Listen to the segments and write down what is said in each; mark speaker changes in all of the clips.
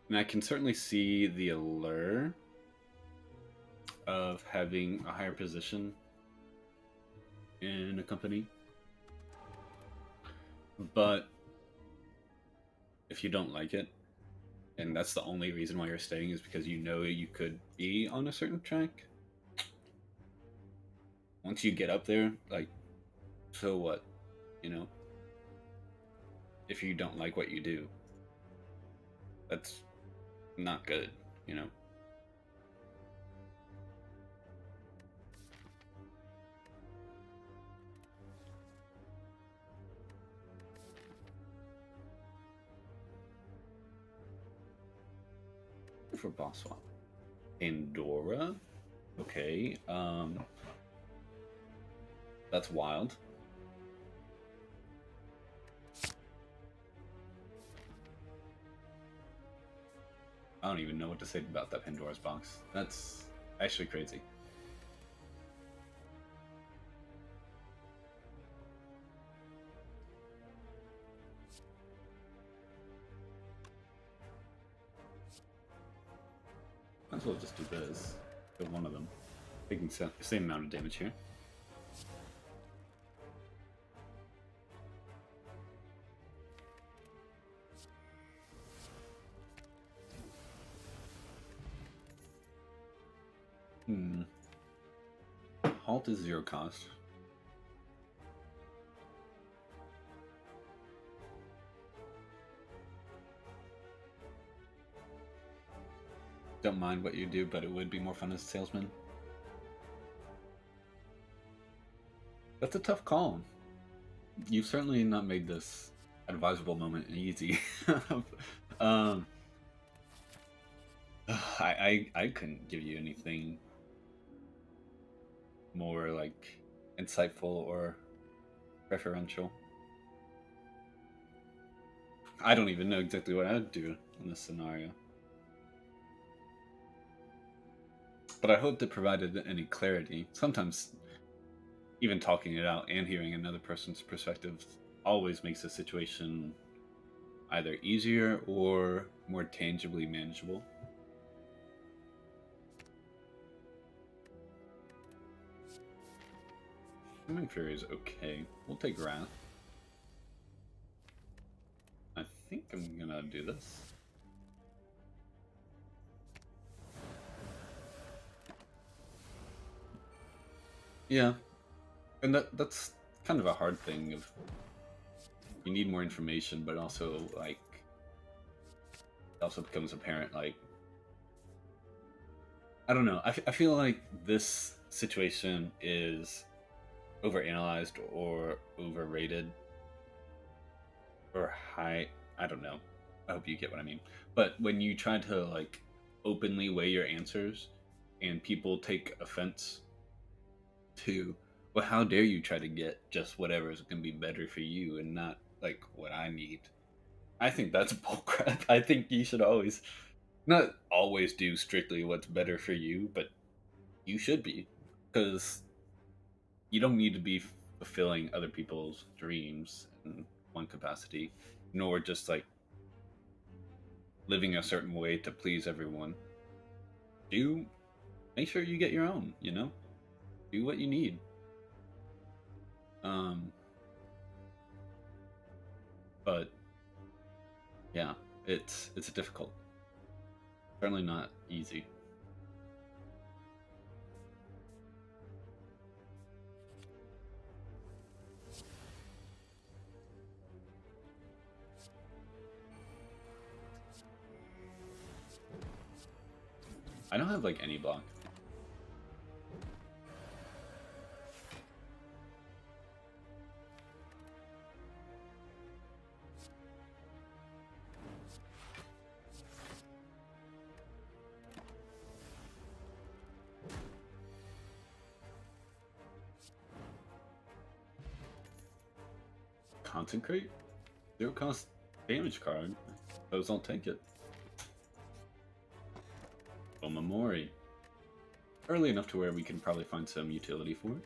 Speaker 1: And I can certainly see the allure of having a higher position in a company. But if you don't like it, and that's the only reason why you're staying is because you know you could be on a certain track, once you get up there, like, so what? You know? If you don't like what you do, that's not good, you know? For boss swap. Pandora? Okay, that's wild. I don't even know what to say about that Pandora's box. That's actually crazy. Might as well just do this. Kill one of them. Taking the same amount of damage here. Halt is 0 cost. Don't mind what you do, but it would be more fun as a salesman. That's a tough call. You've certainly not made this advisable moment easy. um, I couldn't give you anything more like insightful or preferential. I don't even know exactly what I'd do in this scenario. But I hope that provided any clarity. Sometimes even talking it out and hearing another person's perspective always makes a situation either easier or more tangibly manageable. Swimming Fury is okay. We'll take Wrath. I think I'm gonna do this. Yeah. And that's kind of a hard thing of you need more information, but also like it also becomes apparent like I don't know. I feel like this situation is overanalyzed or overrated or high. I don't know. I hope you get what I mean. But when you try to like openly weigh your answers and people take offense to, well, how dare you try to get just whatever is going to be better for you and not like what I need. I think that's bullcrap. I think you should always, not always do strictly what's better for you, but you should be. Because you don't need to be fulfilling other people's dreams in one capacity, nor just like living a certain way to please everyone. Do make sure you get your own, you know? Do what you need. Um but yeah, it's difficult. Certainly not easy. I don't have like any block. Consecrate? 0 cost damage card. Those I'll take it. Omamori. Early enough to where we can probably find some utility for it.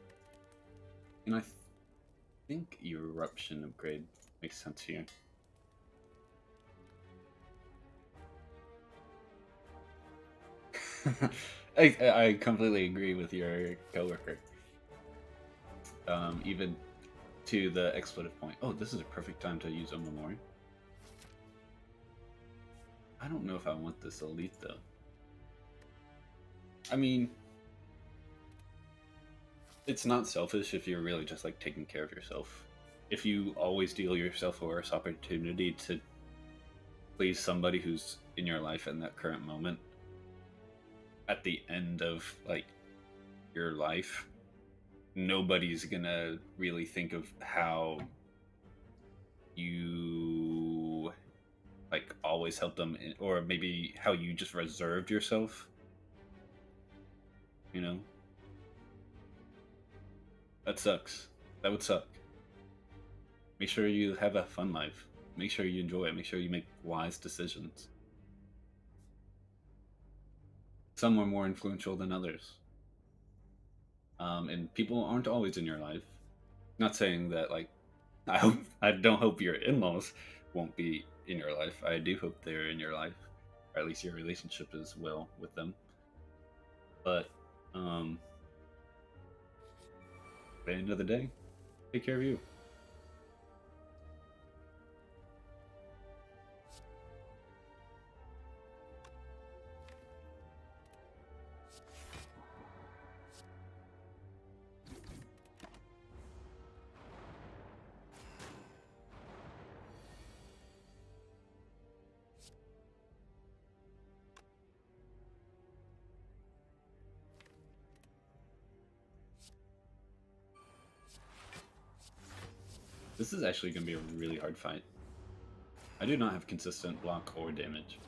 Speaker 1: And I think Eruption upgrade makes sense here. I completely agree with your coworker. Even to the expletive point. Oh, this is a perfect time to use a memory. I don't know if I want this elite though. I mean, it's not selfish if you're really just like taking care of yourself. If you always deal yourself a worse opportunity to please somebody who's in your life in that current moment, at the end of like your life, nobody's gonna really think of how you like always help them or maybe how you just reserved yourself, you know. That sucks. That would suck. Make sure you have a fun life. Make sure you enjoy it. Make sure you make wise decisions. Some are more influential than others. And people aren't always in your life. Not saying that like I don't hope your in-laws won't be in your life. I do hope they're in your life, or at least your relationship is well with them. But at the end of the day, take care of you. This is actually going to be a really hard fight. I do not have consistent block or damage.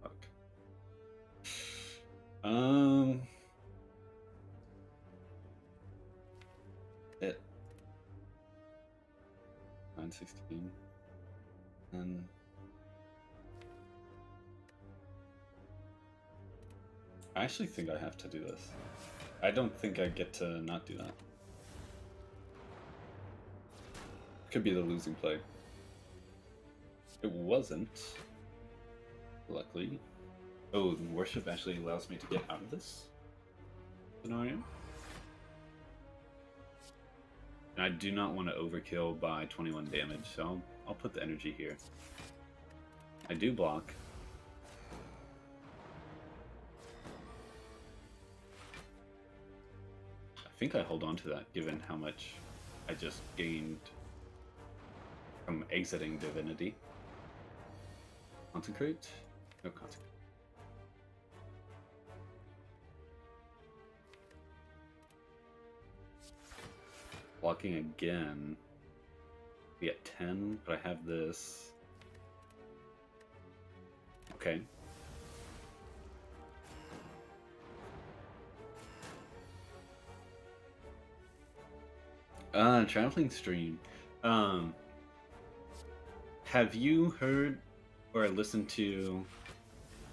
Speaker 1: Fuck. Hit. 916. And I actually think I have to do this. I don't think I get to not do that. Could be the losing play. It wasn't. Luckily. Oh, worship actually allows me to get out of this scenario. And I do not want to overkill by 21 damage, so I'll put the energy here. I do block. I think I hold on to that given how much I just gained from exiting Divinity. Consecrate? No consecrate. Blocking again. Be at 10, but I have this. Okay. Traveling stream. Have you heard or listened to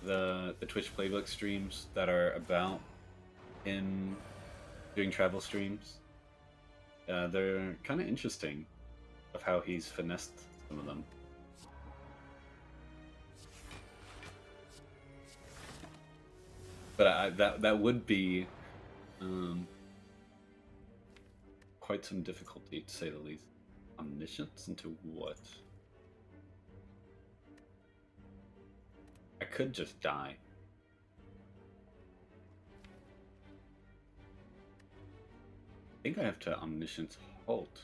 Speaker 1: the Twitch playbook streams that are about him doing travel streams? They're kind of interesting of how he's finessed some of them. But that would be quite some difficulty, to say the least. Omniscience into what? I could just die. I think I have to Omniscience halt.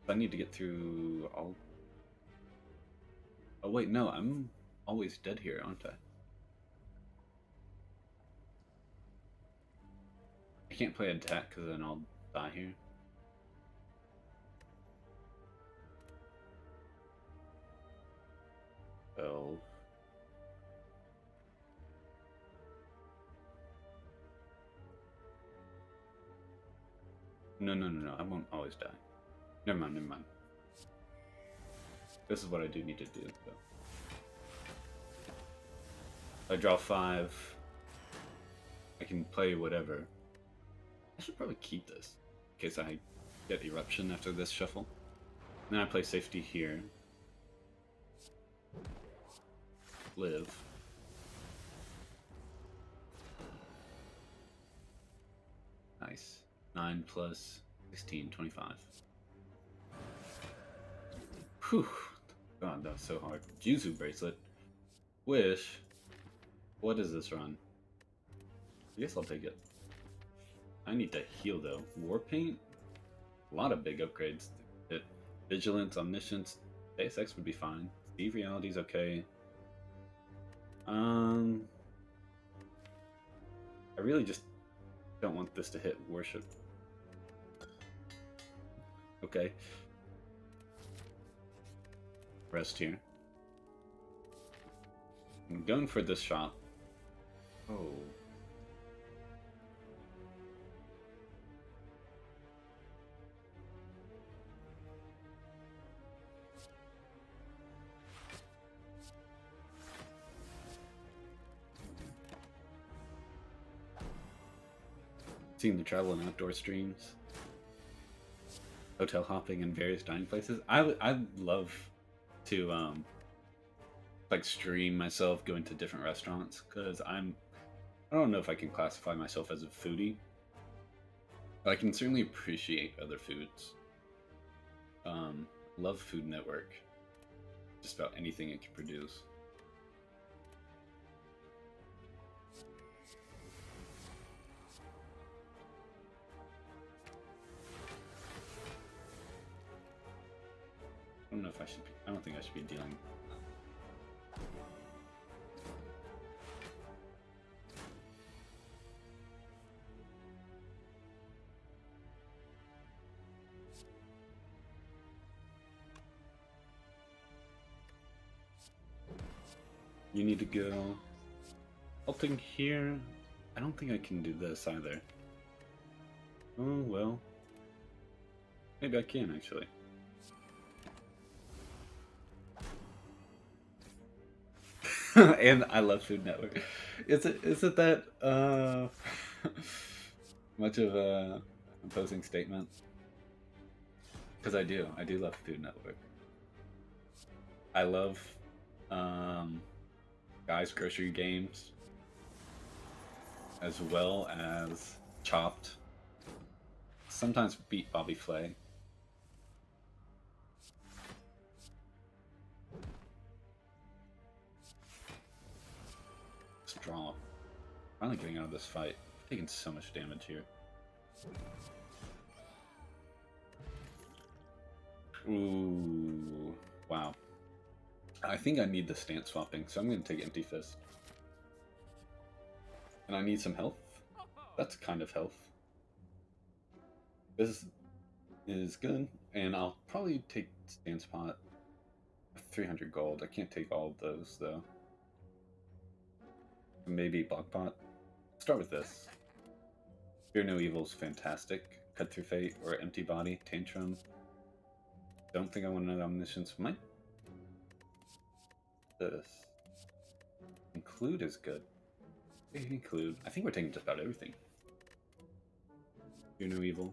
Speaker 1: I need to get through all... Oh wait, no, I'm always dead here, aren't I? I can't play attack because then I'll die here. Oh. No, I won't always die. Never mind. This is what I do need to do, though. I draw 5. I can play whatever. I should probably keep this in case I get Eruption after this shuffle. Then I play safety here. Live. Nice. 9 plus 16, 25. Whew. God, that was so hard. Juzu bracelet. Wish. What does this run? I guess I'll take it. I need to heal though. War paint? A lot of big upgrades. Vigilance, Omniscience, ASX would be fine. Steve Reality's okay. I really just don't want this to hit Worship. Okay. Rest here. I'm going for this shot. Oh. Seeing the travel and outdoor streams, hotel hopping in various dining places. I'd love to like stream myself going to different restaurants because I don't know if I can classify myself as a foodie, but I can certainly appreciate other foods. Love Food Network. Just about anything it can produce. I don't know if I should be, I don't think I should be dealing. You need to go. Halting here. I don't think I can do this either. Oh, well. Maybe I can, actually. And I love Food Network. Is it that much of a imposing statement? Because I do love Food Network. I love Guys Grocery Games, as well as Chopped. Sometimes Beat Bobby Flay. Draw. Finally getting out of this fight. I'm taking so much damage here. Ooh. Wow. I think I need the stance swapping, so I'm going to take Empty Fist. And I need some health. That's kind of health. This is good. And I'll probably take Stance Pot. 300 gold. I can't take all of those, though. Maybe Block Pot. Start with this. Fear No Evil's fantastic. Cut Through Fate or Empty Body. Tantrum. Don't think I want another Omniscience. Might. This. Include is good. Include. I think we're taking just about everything. Fear No Evil.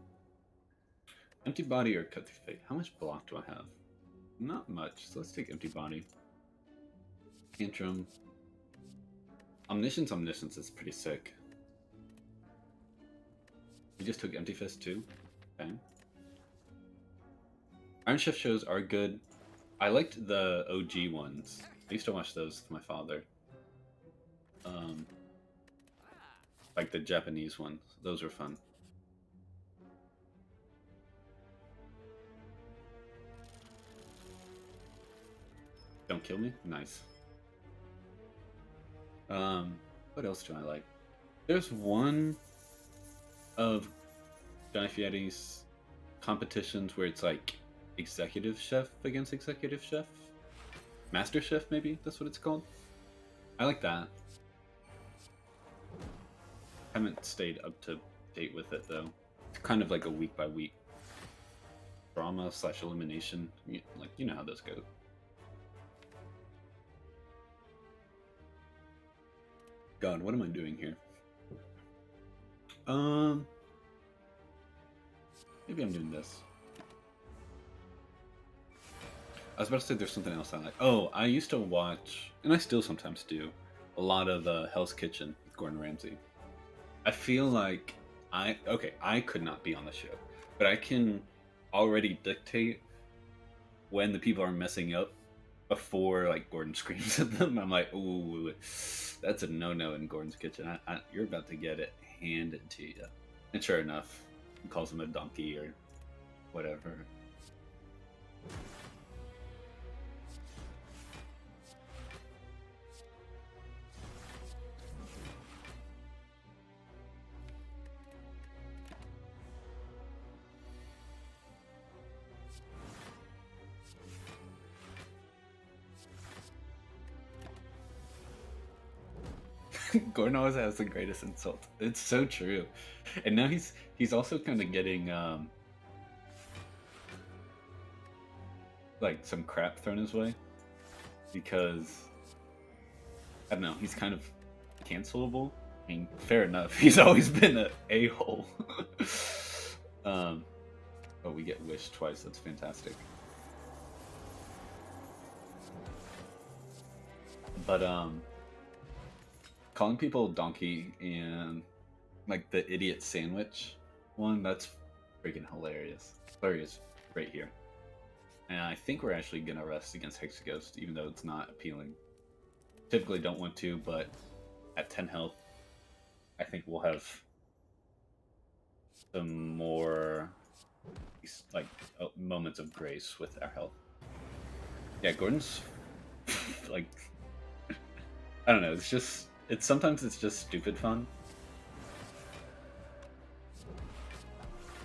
Speaker 1: Empty Body or Cut Through Fate. How much block do I have? Not much, so let's take Empty Body. Tantrum. Omniscience is pretty sick. We just took Empty Fist too. Okay. Iron Chef shows are good. I liked the OG ones. I used to watch those with my father. Like the Japanese ones. Those were fun. Don't kill me? Nice. What else do I like? There's one of Guy Fieri's competitions where it's like Executive Chef against Executive Chef. Master Chef, maybe? That's what it's called. I like that. Haven't stayed up to date with it, though. It's kind of like a week-by-week drama / elimination. Like, you know how those go. God, what am I doing here? Maybe I'm doing this. was about to say there's something else I like. Oh, I used to watch, and I still sometimes do, a lot of Hell's Kitchen with Gordon Ramsay. I feel like I could not be on the show, but I can already dictate when the people are messing up before like Gordon screams at them. I'm like, ooh, that's a no-no in Gordon's kitchen. You're about to get it handed to you. And sure enough, he calls him a donkey or whatever. Gordon always has the greatest insult. It's so true. And now he's also kind of getting like some crap thrown his way because I don't know, he's kind of cancelable. I mean, fair enough. He's always been an a-hole. Oh, we get wished twice. That's fantastic. But calling people donkey and like the idiot sandwich one, that's freaking hilarious. Hilarious right here. And I think we're actually gonna rest against Hexaghost, even though it's not appealing. Typically don't want to, but at 10 health, I think we'll have some more like moments of grace with our health. Yeah, Gordon's like I don't know, it's sometimes it's just stupid fun.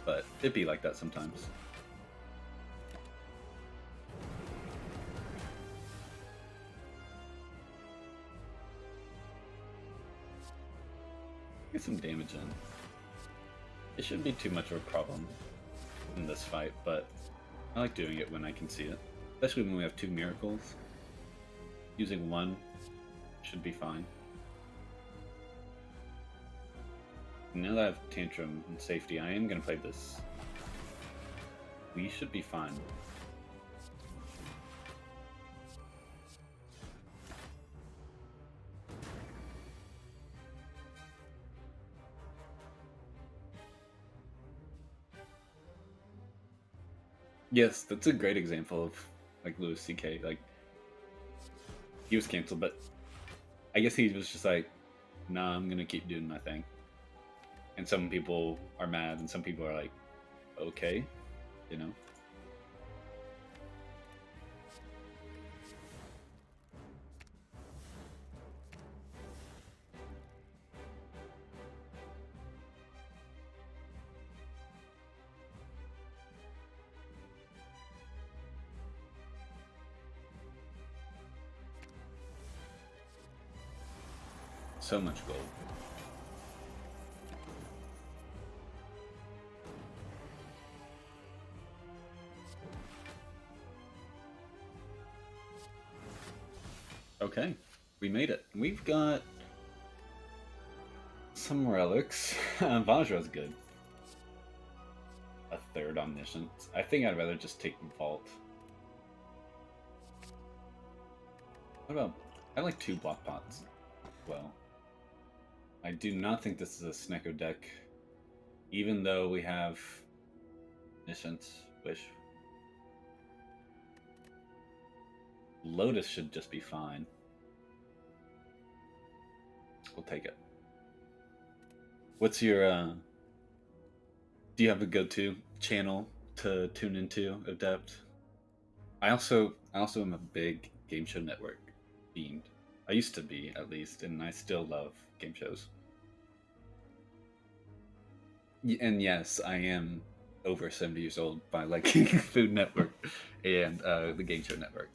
Speaker 1: But it'd be like that sometimes. Get some damage in. It shouldn't be too much of a problem in this fight, but I like doing it when I can see it. Especially when we have 2 miracles. Using one should be fine. Now that I have Tantrum and Safety, I am going to play this. We should be fine. Yes, that's a great example of like Louis C.K. Like he was canceled, but I guess he was just like, nah, I'm gonna keep doing my thing. And some people are mad, and some people are like, okay, you know. So much gold. Okay, we made it. We've got some relics. Vajra's good. A 3rd Omniscience. I think I'd rather just take Vault. What about... I like 2 block pots. Well, I do not think this is a Snecko deck, even though we have Omniscience, Wish. Lotus should just be fine. We'll take it. What's your, do you have a go-to channel to tune into, Adept? I also am a big Game Show Network fiend. I used to be, at least, and I still love game shows. And yes, I am over 70 years old by liking Food Network and the Game Show Network.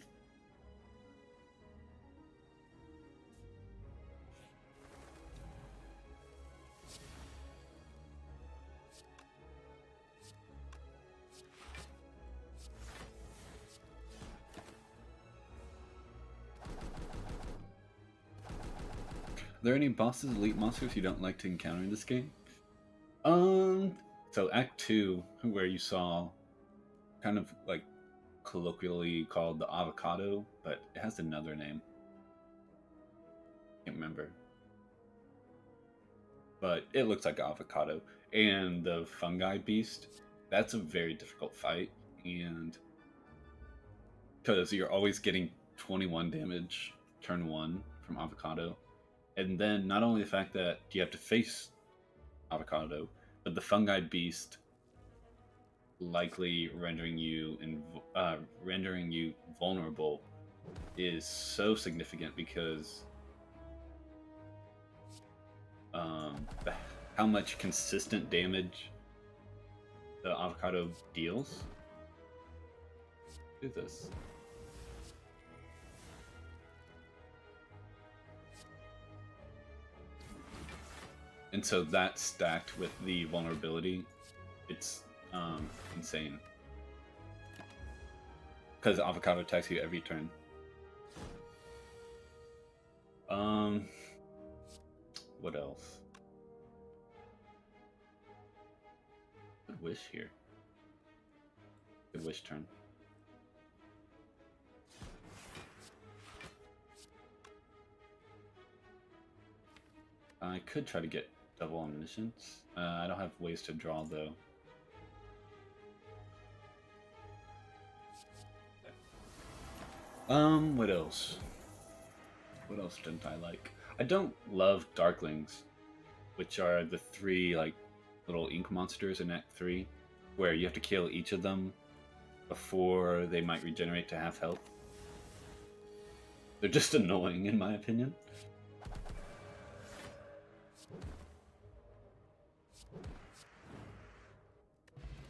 Speaker 1: Are there any bosses, elite monsters you don't like to encounter in this game? So Act 2, where you saw kind of like colloquially called the avocado, but it has another name. Can't remember. But it looks like avocado. And the fungi beast, that's a very difficult fight, and because you're always getting 21 damage turn 1 from avocado, and then not only the fact that you have to face avocado, but the fungi beast likely rendering you vulnerable is so significant because how much consistent damage the avocado deals. Do this. And so that stacked with the vulnerability, it's insane. Because avocado attacks you every turn. What else? Good wish here. Good wish turn. I could try to get double omniscience. I don't have ways to draw though. What else? What else didn't I like? I don't love Darklings, which are the 3 like little ink monsters in Act 3, where you have to kill each of them before they might regenerate to half health. They're just annoying in my opinion.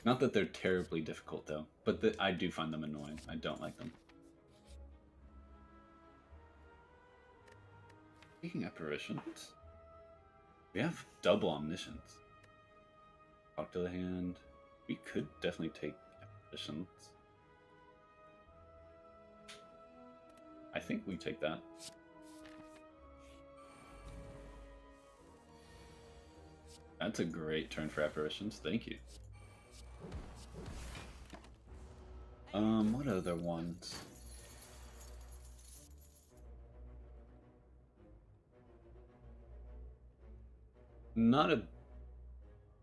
Speaker 1: Not that they're terribly difficult though, but I do find them annoying. I don't like them. Speaking apparitions, we have double omniscience. Talk to the hand. We could definitely take apparitions. I think we take that. That's a great turn for apparitions. Thank you. What other ones? Not a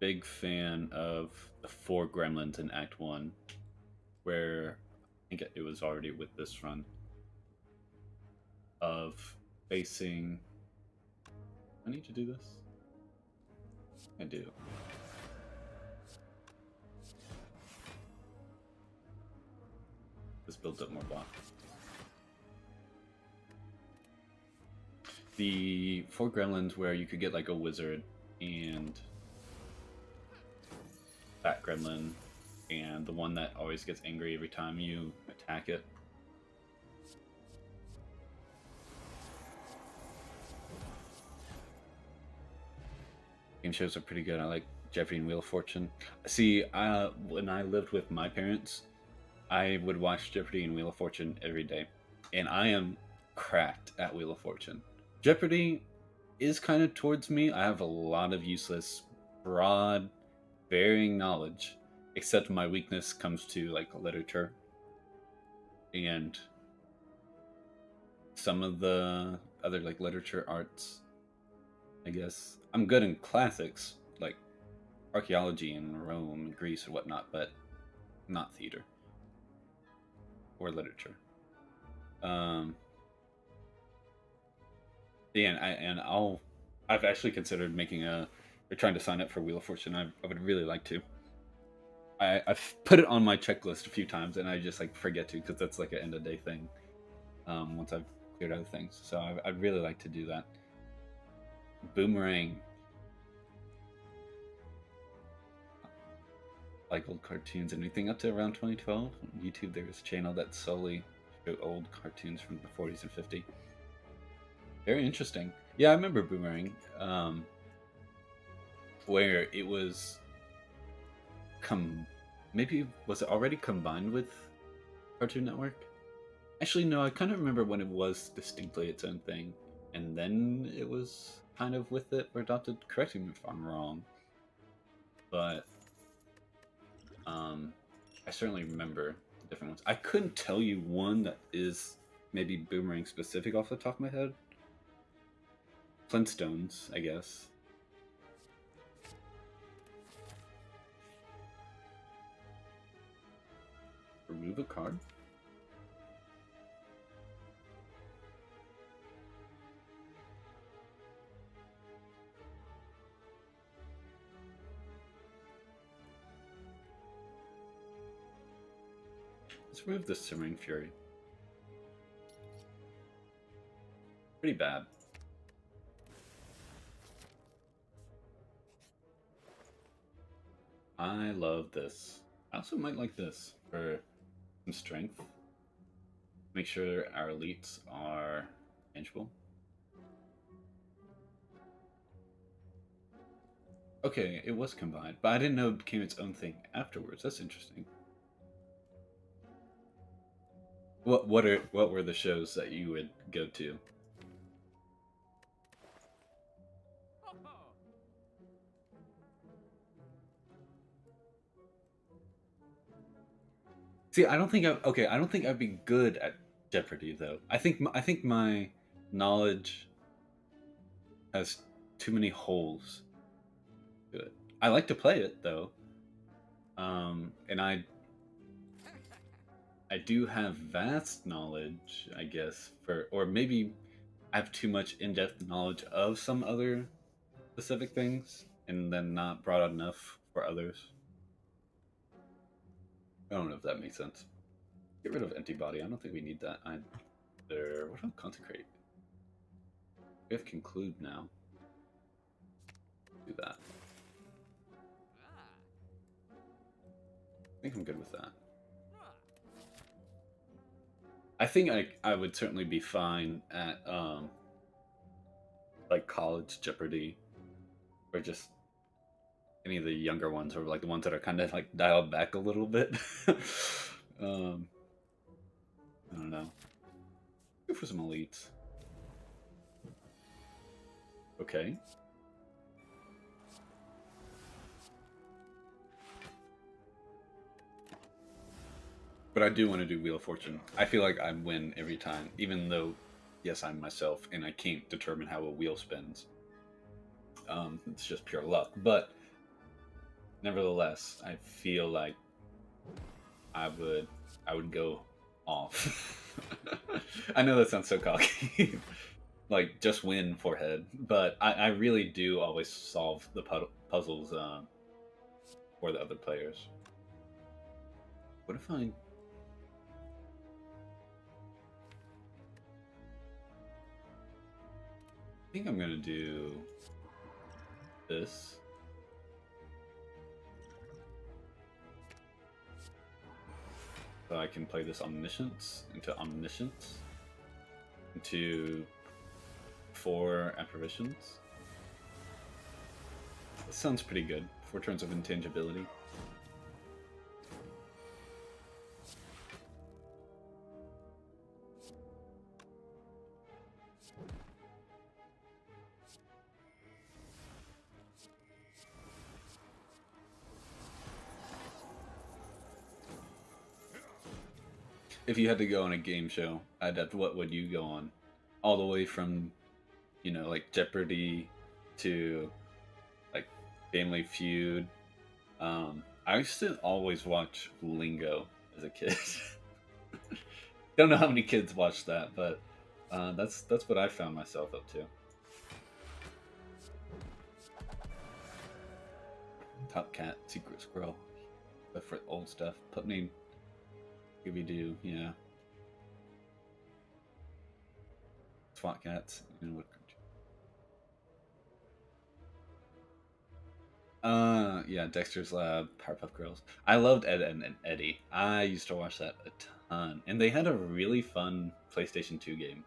Speaker 1: big fan of the 4 gremlins in Act 1, where I think it was already with this run of facing. I need to do this? I do. This builds up more block. The 4 gremlins where you could get like a wizard and that gremlin, and the one that always gets angry every time you attack it. Game shows are pretty good. I like Jeopardy and Wheel of Fortune. See, when I lived with my parents, I would watch Jeopardy and Wheel of Fortune every day, and I am cracked at Wheel of Fortune. Jeopardy is kind of towards me. I have a lot of useless, broad, varying knowledge, except my weakness comes to like literature and some of the other like literature arts. I guess I'm good in classics like archaeology and Rome and Greece or whatnot, but not theater or literature. Yeah, I've actually considered making or trying to sign up for Wheel of Fortune. I would really like to. I've put it on my checklist a few times, and I just like forget to because that's like an end of day thing. Once I've cleared other things, so I'd really like to do that. Boomerang, like old cartoons, anything up to around 2012. On YouTube, there's a channel that solely show old cartoons from the 40s and 50s. Very interesting. Yeah, I remember Boomerang, where it was maybe was it already combined with Cartoon Network? Actually, no, I kind of remember when it was distinctly its own thing, and then it was kind of with it or adopted. Correct me if I'm wrong, but I certainly remember different ones. I couldn't tell you one that is maybe Boomerang specific off the top of my head. Flintstones, I guess. Remove a card? Let's remove the Serene Fury. Pretty bad. I love this. I also might like this for some strength. Make sure our elites are tangible. Okay, it was combined, but I didn't know it became its own thing afterwards. That's interesting. What were the shows that you would go to? See, I don't think I don't think I'd be good at Jeopardy though. I think my knowledge has too many holes to it. I like to play it though, and I do have vast knowledge, I guess, or maybe I have too much in-depth knowledge of some other specific things, and then not broad enough for others. I don't know if that makes sense. Get rid of antibody. I don't think we need that either. What about consecrate? We have conclude now. Do that. I think I'm good with that. I think I would certainly be fine at like college Jeopardy, or just any of the younger ones, or like the ones that are kind of like dialed back a little bit. I don't know. Go for some elites. Okay. But I do want to do Wheel of Fortune. I feel like I win every time, even though, yes, I'm myself, and I can't determine how a wheel spins. It's just pure luck. But nevertheless, I feel like I would go off. I know that sounds so cocky. Like, just win forehead. But I really do always solve the puzzles for the other players. What if I... I think I'm gonna do this. So I can play this Omniscience into Omniscience into 4 apparitions. That sounds pretty good. 4 turns of intangibility. If you had to go on a game show, what would you go on? All the way from, you know, like Jeopardy to like Family Feud. I used to always watch Lingo as a kid. Don't know how many kids watch that, but that's what I found myself up to. Top Cat, Secret Squirrel, but for old stuff. Put name. Scooby-Doo, yeah. SWAT cats and Wood Country. Yeah, Dexter's Lab, Powerpuff Girls. I loved Ed and Eddie. I used to watch that a ton. And they had a really fun PlayStation 2 game,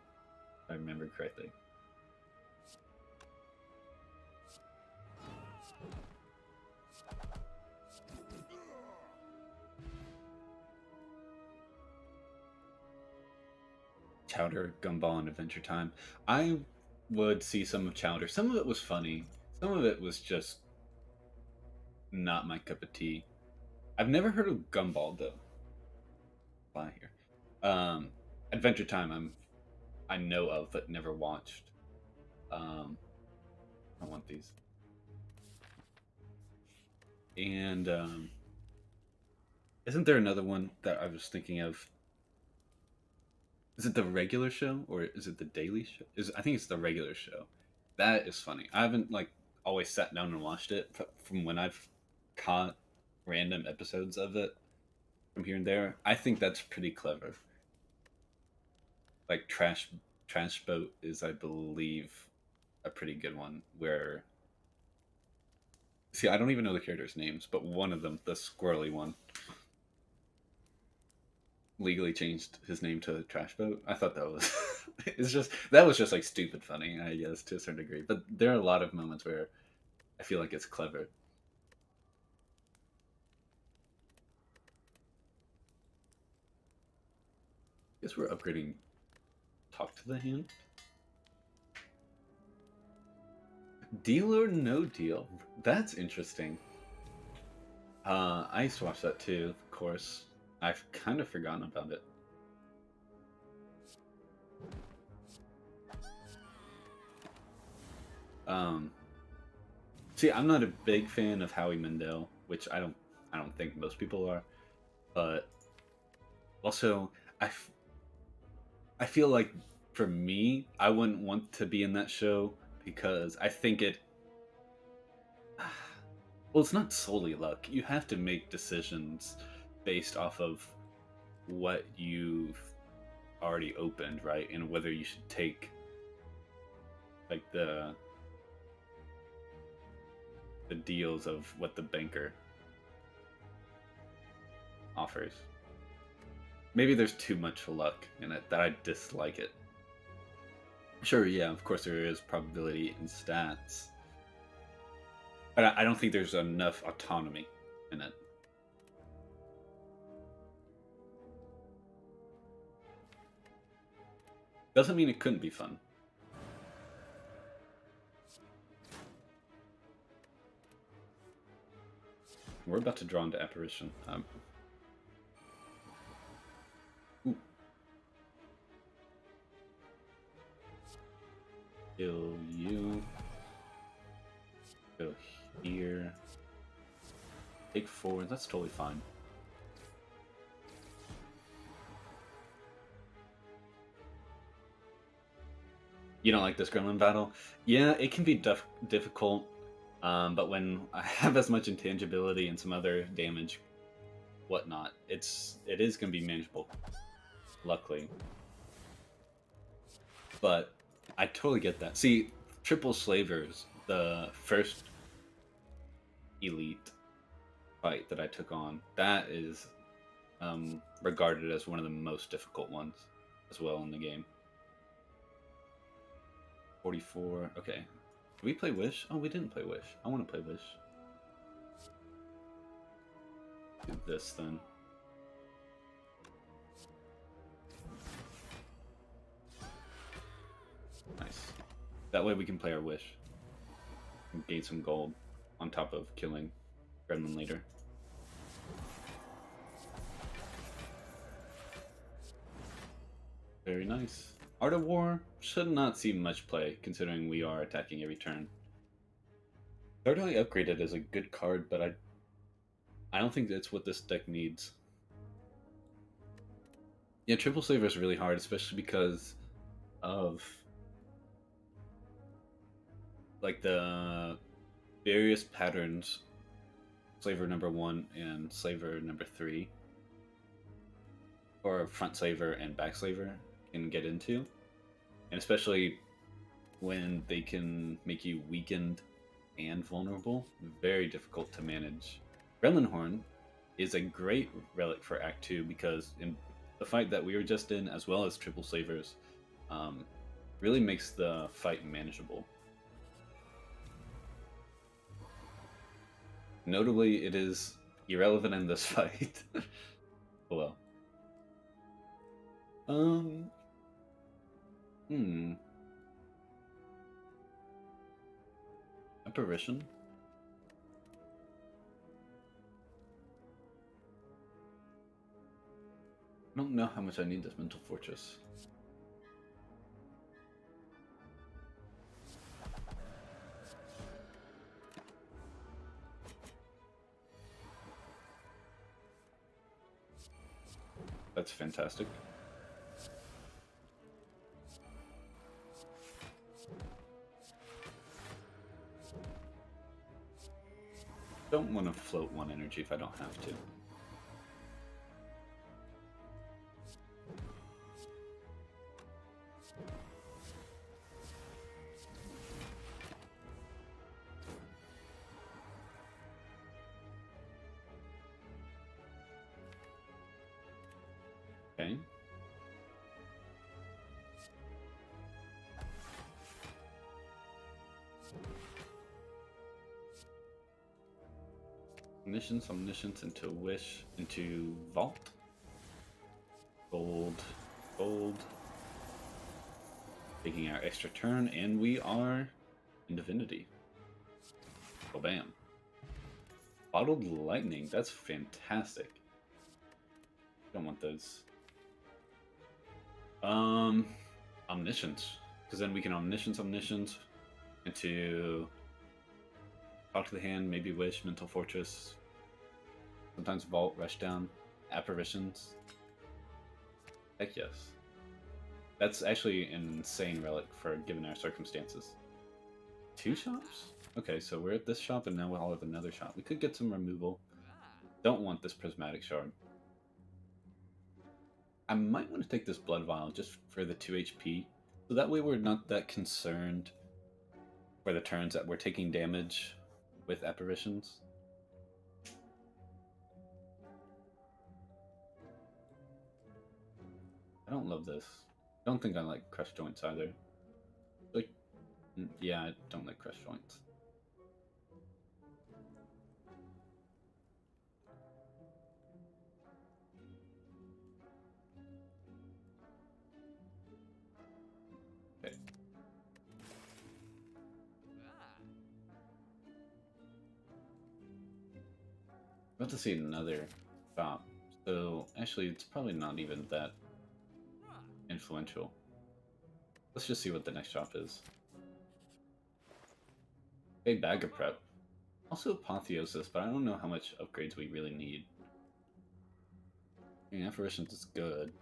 Speaker 1: if I remember correctly. Chowder, Gumball, and Adventure Time. I would see some of Chowder. Some of it was funny. Some of it was just not my cup of tea. I've never heard of Gumball, though. fly here. Adventure Time. I know of but never watched. Um, I want these. And isn't there another one that I was thinking of? Is it the regular show or is it the daily show? I think it's the regular show. That is funny. I haven't like always sat down and watched it from when I've caught random episodes of it from here and there. I think that's pretty clever. Like Trash Boat is, I believe, a pretty good one. Where see, I don't even know the characters' names, but one of them, the squirrely one, legally changed his name to Trash Boat. I thought that was it's just that was just like stupid funny, I guess, to a certain degree. But there are a lot of moments where I feel like it's clever. I guess we're upgrading Talk to the Hand. Deal or No Deal? That's interesting. I used to watch that too, of course. I've kind of forgotten about it. Um, see, I'm not a big fan of Howie Mandel, which I don't think most people are. But also, I feel like for me, I wouldn't want to be in that show because I think it. Well, it's not solely luck. You have to make decisions based off of what you've already opened, right? And whether you should take like the deals of what the banker offers. Maybe there's too much luck in it that I dislike it. Sure, yeah, of course there is probability in stats, but I don't think there's enough autonomy in it. Doesn't mean it couldn't be fun. We're about to draw into apparition. Ooh. Kill you. Go here. Take 4. That's totally fine. You don't like this gremlin battle? Yeah, it can be difficult, but when I have as much intangibility and some other damage, whatnot, it is going to be manageable. Luckily, but I totally get that. See, Triple Slavers, the first elite fight that I took on, that is regarded as one of the most difficult ones as well in the game. 44. Okay. Did we play Wish? Oh, we didn't play Wish. I want to play Wish. Do this then. Nice. That way we can play our Wish. And gain some gold on top of killing Gremlin later. Very nice. Art of War should not see much play, considering we are attacking every turn. Third Eye Upgraded is a good card, but I don't think that's what this deck needs. Yeah, Triple Slaver is really hard, especially because of like the various patterns Slaver number 1 and Slaver number 3, or Front Slaver and Back Slaver can get into, and especially when they can make you weakened and vulnerable, very difficult to manage. Gremlin Horn is a great relic for Act 2 because in the fight that we were just in, as well as Triple Slavers, really makes the fight manageable. Notably, it is irrelevant in this fight. Well. Apparition? I'm I don't know how much I need this mental fortress. That's fantastic. Don't want to float one energy if I don't have to. Okay. Omniscience into Wish, into Vault. Gold, gold. Taking our extra turn, and we are in Divinity. Oh, bam. Bottled Lightning, that's fantastic. Don't want those. Omniscience. Because then we can Omniscience into Talk to the Hand, maybe Wish, Mental Fortress. Sometimes Vault, Rushdown, Apparitions. Heck yes. That's actually an insane relic for given our circumstances. 2 shops? Okay, so we're at this shop and now we'll all have another shop. We could get some removal. Don't want this Prismatic Shard. I might want to take this Blood Vial just for the 2 HP. So that way we're not that concerned for the turns that we're taking damage with Apparitions. I don't love this. I don't think I like Crush Joints either. Like, yeah, I don't like Crush Joints. Okay. About to see another shop. So, actually, it's probably not even that influential. Let's just see what the next shop is. Okay, Bag of Prep. Also Apotheosis, but I don't know how much upgrades we really need. I mean, Apparitions is good.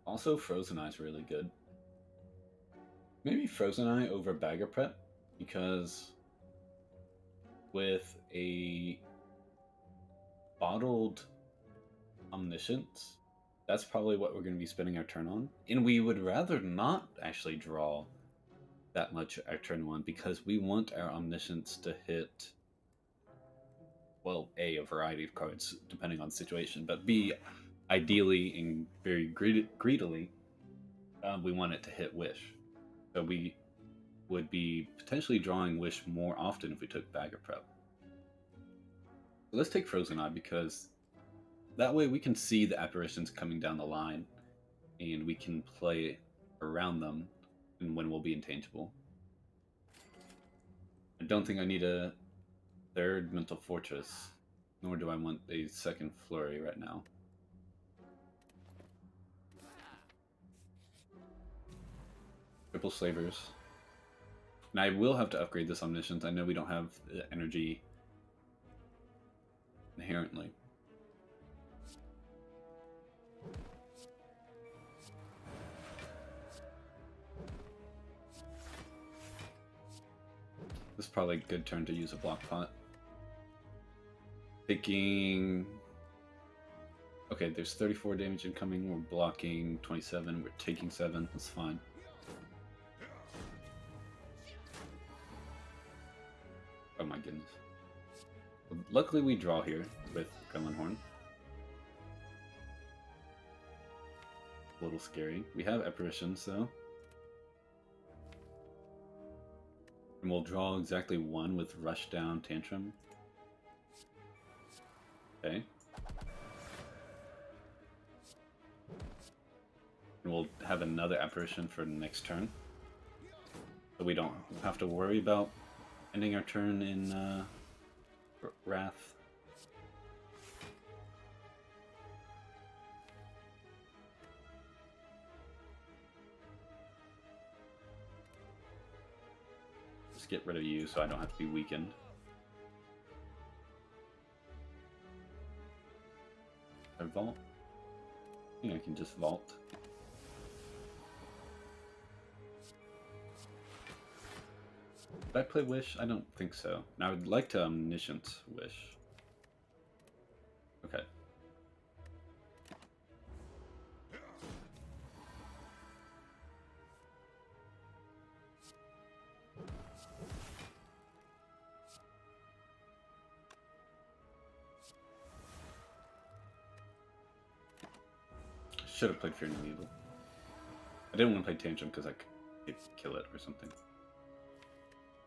Speaker 1: Also, Frozen Eye is really good. Maybe Frozen Eye over Bag of Prep, because with a bottled Omniscience, that's probably what we're going to be spending our turn on. And we would rather not actually draw that much our turn 1 because we want our Omniscience to hit, well, A, a variety of cards depending on the situation, but B, ideally and very greedily, we want it to hit Wish. So we would be potentially drawing Wish more often if we took Bag of Prep. So let's take Frozen Eye because that way we can see the Apparitions coming down the line and we can play around them and when we'll be intangible. I don't think I need a 3rd Mental Fortress, nor do I want a 2nd Flurry right now. Triple Slavers. And I will have to upgrade this Omniscience. I know we don't have the energy inherently. This is probably a good turn to use a block pot. Taking... Okay, there's 34 damage incoming. We're blocking 27. We're taking 7. That's fine. Oh my goodness. Luckily we draw here with Gremlin Horn. A little scary. We have Apparitions though. And we'll draw exactly 1 with Rushdown Tantrum. Okay. And we'll have another Apparition for next turn. So we don't have to worry about ending our turn in Wrath. just get rid of you so I don't have to be weakened. I vault? I think I can just vault. Did I play Wish? I don't think so. Now I would like to Omniscience Wish. Okay. Should have played Fear No Evil. I didn't want to play Tantrum because I could kill it or something.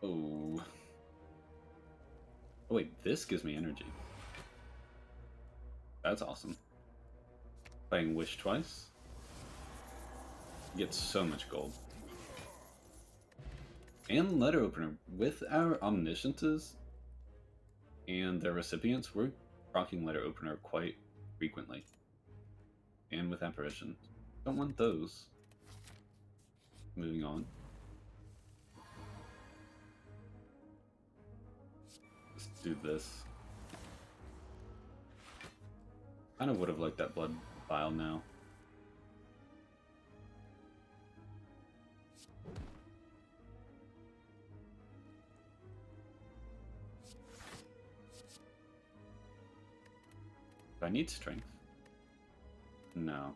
Speaker 1: Oh. Oh wait, this gives me energy. That's awesome. Playing Wish twice. Get so much gold. And Letter Opener. With our Omnisciences and their recipients, we're rocking Letter Opener quite frequently. And with Apparition. Don't want those. Moving on. Let's do this. Kind of would have liked that Blood Vial now. Do I need strength? No.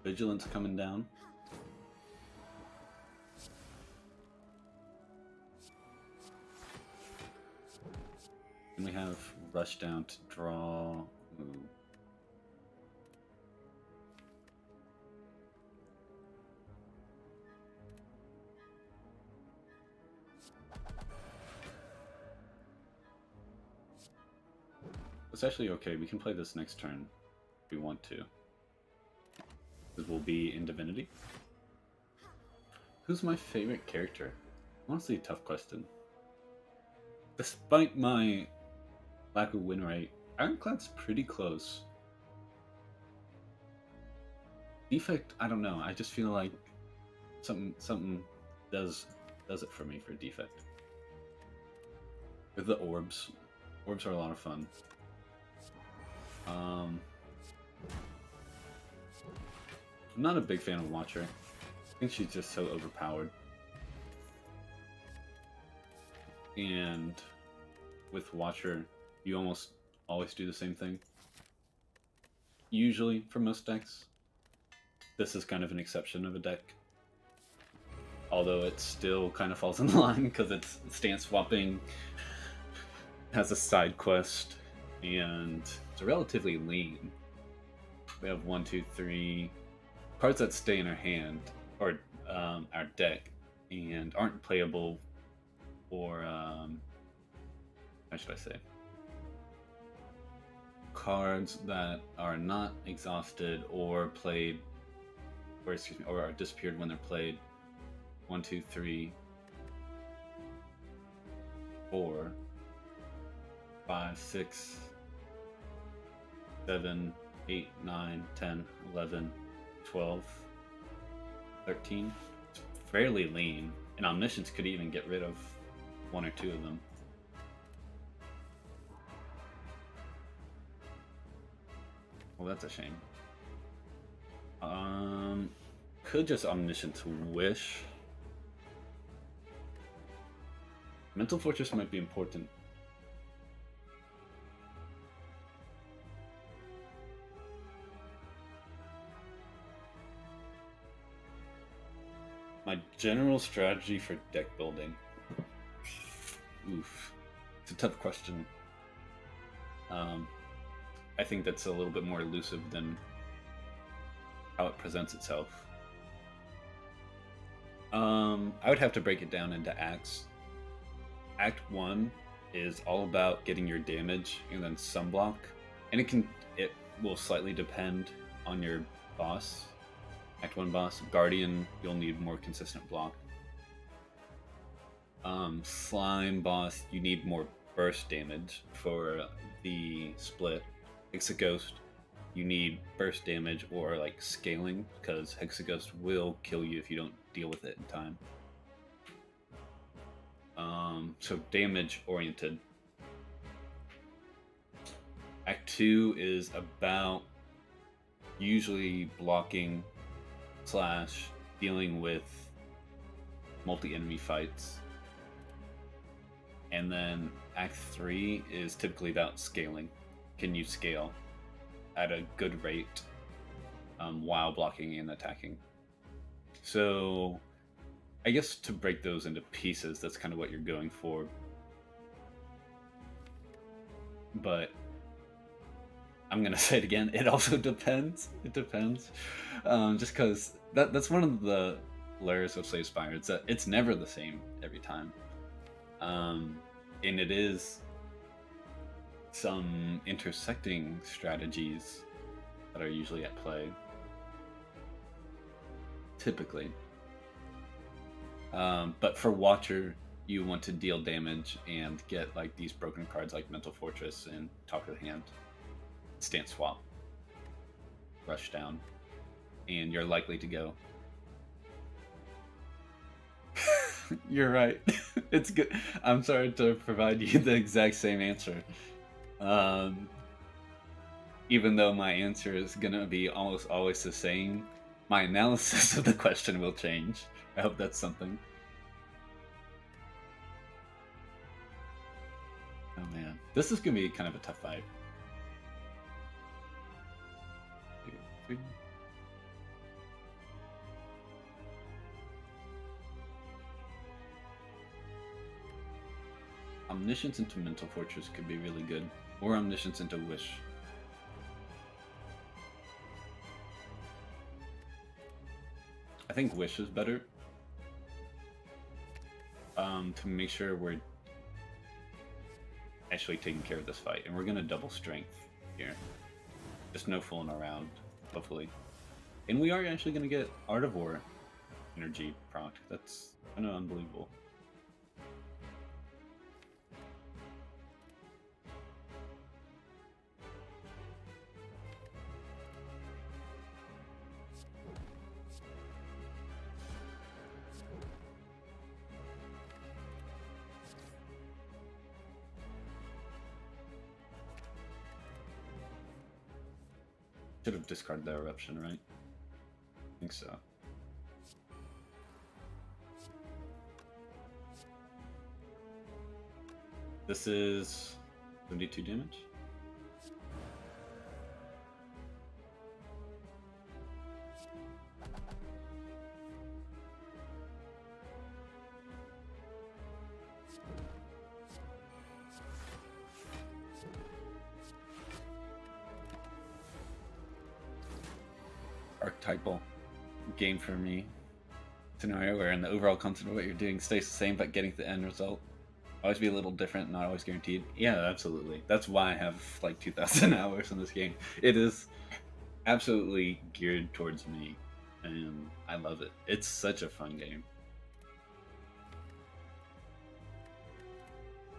Speaker 1: Vigilance coming down. And we have Rush Down to draw. Ooh. It's actually okay. We can play this next turn if we want to. Because we'll be in Divinity. Who's my favorite character? Honestly, a tough question. Despite my lack of win rate, Ironclad's pretty close. Defect, I don't know. I just feel like something does it for me for Defect. With the orbs. Orbs are a lot of fun. I'm not a big fan of Watcher. I think she's just so overpowered. And with Watcher, you almost always do the same thing. Usually, for most decks. This is kind of an exception of a deck. Although it still kind of falls in line because it's stance swapping, has a side quest, and it's relatively lean. We have 1, 2, 3 cards that stay in our hand, or our deck, and aren't playable, or how should I say? Cards that are not exhausted or played, or excuse me, or are disappeared when they're played. 1, 2, 3, 4, 5, 6, 7, 8, 9, 10, 11, 12, 13. It's fairly lean, and Omniscience could even get rid of 1 or 2 of them. Well, that's a shame. Could just Omniscience Wish. Mental Fortress might be important. My general strategy for deck building. Oof. It's a tough question. I think that's a little bit more elusive than how it presents itself. I would have to break it down into acts. Act 1 is all about getting your damage and then sunblock, and it will slightly depend on your boss. Act 1 boss. Guardian, you'll need more consistent block. Slime boss, you need more burst damage for the split. Hexaghost, you need burst damage or like scaling, because Hexaghost will kill you if you don't deal with it in time. So damage oriented. Act 2 is about usually blocking / dealing with multi-enemy fights. And then Act 3 is typically about scaling. Can you scale at a good rate while blocking and attacking? So I guess to break those into pieces, that's kind of what you're going for. But I'm going to say it again, it also depends. It depends. Just because that's one of the layers of Slay Spire. It's that it's never the same every time. And it is some intersecting strategies that are usually at play. Typically. But for Watcher, you want to deal damage and get like these broken cards like Mental Fortress and Talk of the Hand. Stance Swap. Rush down. And you're likely to go. You're right. It's good. I'm sorry to provide you the exact same answer. Even though my answer is going to be almost always the same, my analysis of the question will change. I hope that's something. Oh man. This is going to be kind of a tough fight. 2, 3. Omniscience into Mental Fortress could be really good. Or Omniscience into Wish. I think Wish is better. To make sure we're actually taking care of this fight. And we're going to double strength here. Just no fooling around, hopefully. And we are actually going to get Art of War energy proc. That's kind of unbelievable. Should have discarded the eruption, right? I think so. This is 72 damage. Archetypal game for me. Scenario wherein the overall concept of what you're doing stays the same, but getting the end result always be a little different, not always guaranteed. Yeah, absolutely. That's why I have like 2,000 hours in this game. It is absolutely geared towards me, and I love it. It's such a fun game.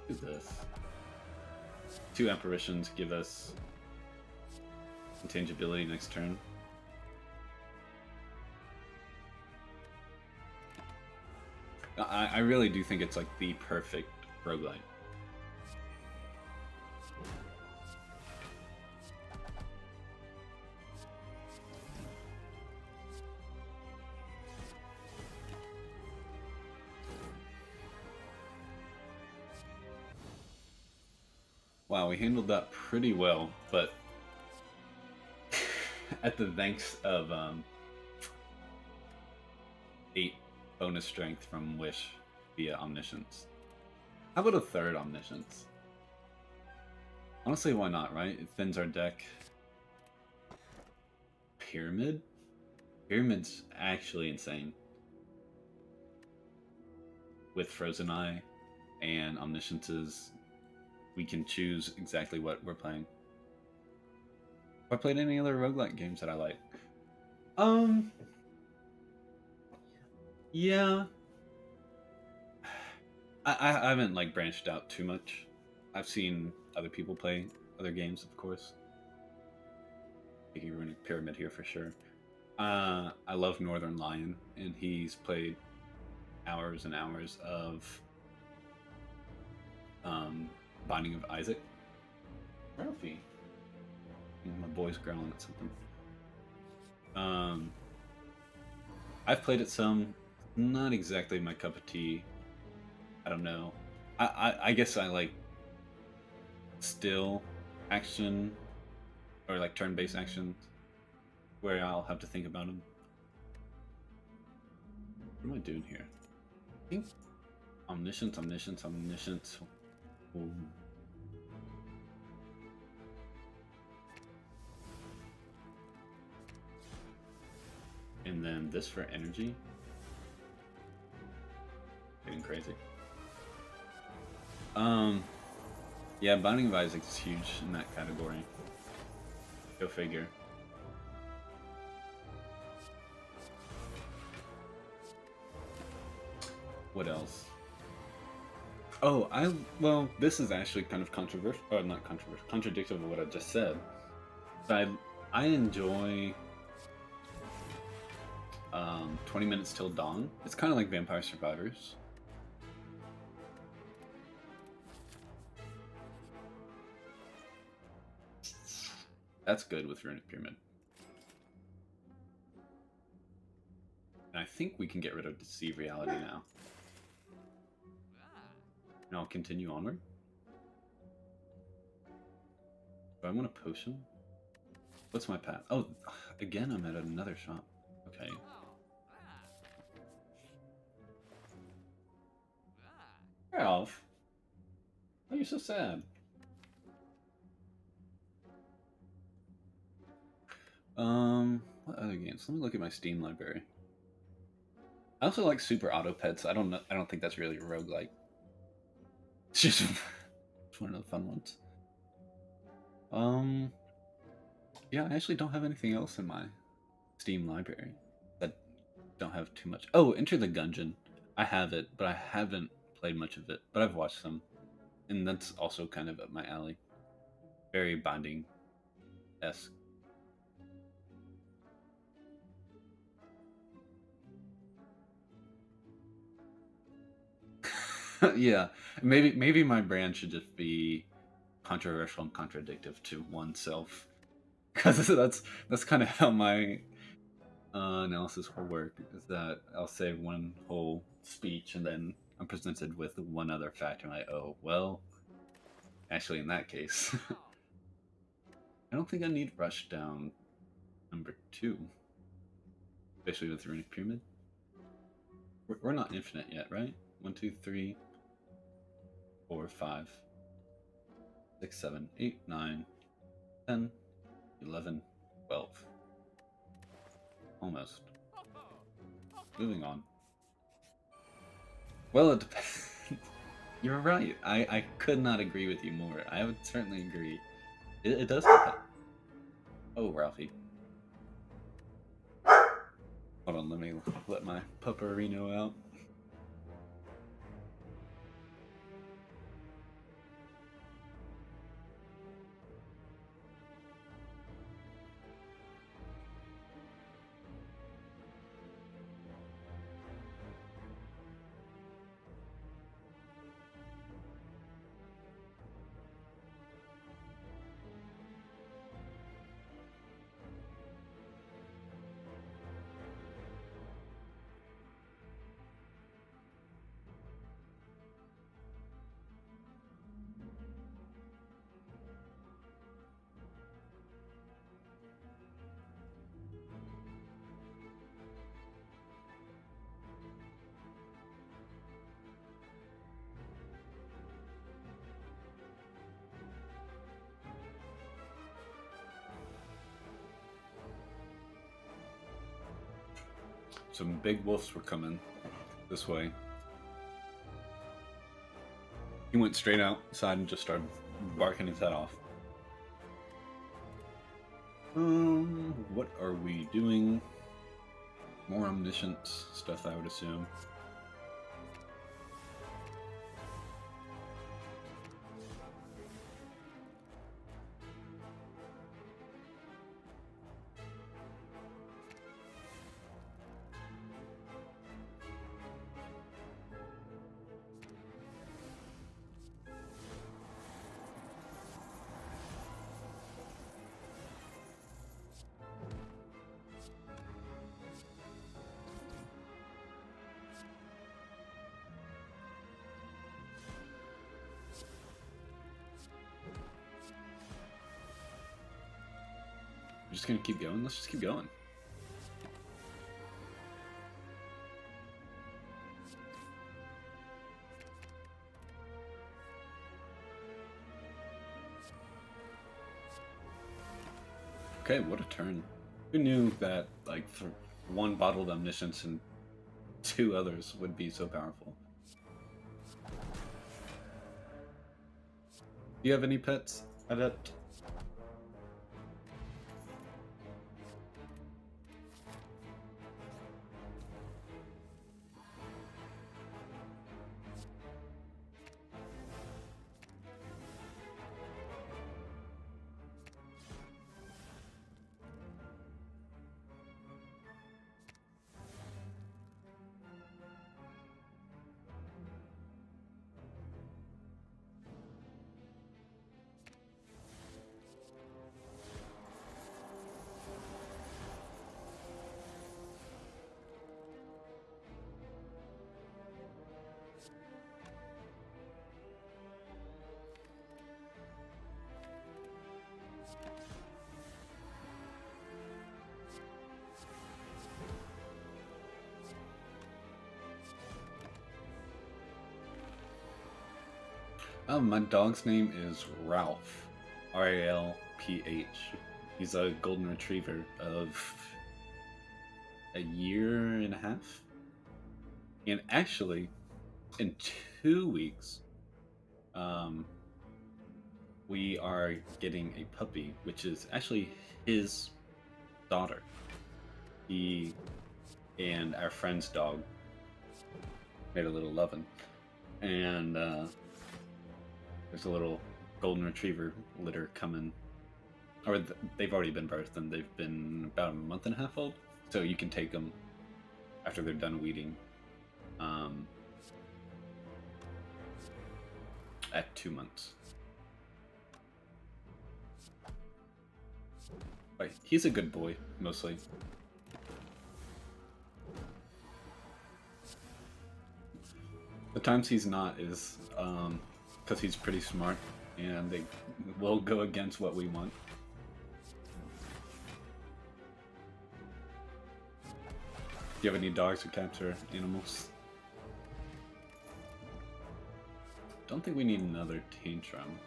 Speaker 1: Do this. 2 apparitions give us intangibility next turn. I really do think it's like the perfect roguelite. Wow, we handled that pretty well, but at the thanks of 8 bonus strength from Wish via Omniscience. How about a 3rd Omniscience? Honestly, why not, right? It thins our deck. Pyramid? Pyramid's actually insane. With Frozen Eye and Omnisciences, we can choose exactly what we're playing. Have I played any other roguelike games that I like? Yeah, I haven't like branched out too much. I've seen other people play other games, of course. Taking Runic Pyramid here for sure. I love Northern Lion, and he's played hours and hours of Binding of Isaac. Ralphie. My boy's growling at something. Um, I've played it some. Not exactly my cup of tea. I don't know. I guess I like still action or like turn-based action where I'll have to think about them. What am I doing here? I think omniscience. Ooh. And then this for energy. Getting crazy. Yeah, Binding of Isaac is huge in that category. Go figure. What else? Oh, well, this is actually kind of controversial, or not controversial, contradictory of what I just said. But I enjoy 20 Minutes Till Dawn. It's kind of like Vampire Survivors. That's good with Runic Pyramid. And I think we can get rid of Deceive Reality now. And I'll continue onward. Do I want a potion? What's my path? Oh, again, I'm at another shop. Okay. Ralph, why are you so sad? What other games? Let me look at my Steam library. I also like Super Auto Pets. I don't know. I don't think that's really a roguelike. It's just it's one of the fun ones. Yeah, I actually don't have anything else in my Steam library that don't have too much. Oh, Enter the Gungeon. I have it, but I haven't played much of it. But I've watched some, and that's also kind of up my alley. Very Binding-esque. Yeah, maybe my brand should just be controversial and contradictive to oneself, because that's kind of how my analysis will work. Is that I'll say one whole speech and then I'm presented with one other fact, and I'm like, oh well, actually in that case, I don't think I need Rushdown #2, especially with Runic Pyramid. We're not infinite yet, right? 1, 2, 3, 4, 5, 6, 7, 8, 9, 10, 11, 12. Almost. Moving on. Well, it depends. You're right. I could not agree with you more. I would certainly agree. It does depend. Oh, Ralphie. Hold on, let me let my Pupperino out. Some big wolves were coming this way. He went straight outside and just started barking his head off. What are we doing? More Omniscience stuff, I would assume. We're just gonna keep going? Let's just keep going. Okay, what a turn. Who knew that, like, for one bottled Omniscience and 2 others would be so powerful? Do you have any pets, Adept? My dog's name is Ralph. R-A-L-P-H. He's a golden retriever of a year and a half. And actually, in 2 weeks, we are getting a puppy, which is actually his daughter. He and our friend's dog made a little lovin'. And there's a little golden retriever litter coming. Or they've already been birthed, and they've been about a month and a half old. So you can take them after they're done weeding at 2 months. But he's a good boy, mostly. The times he's not is because he's pretty smart, and they will go against what we want. Do you have any dogs or cats or animals? Don't think we need another tantrum.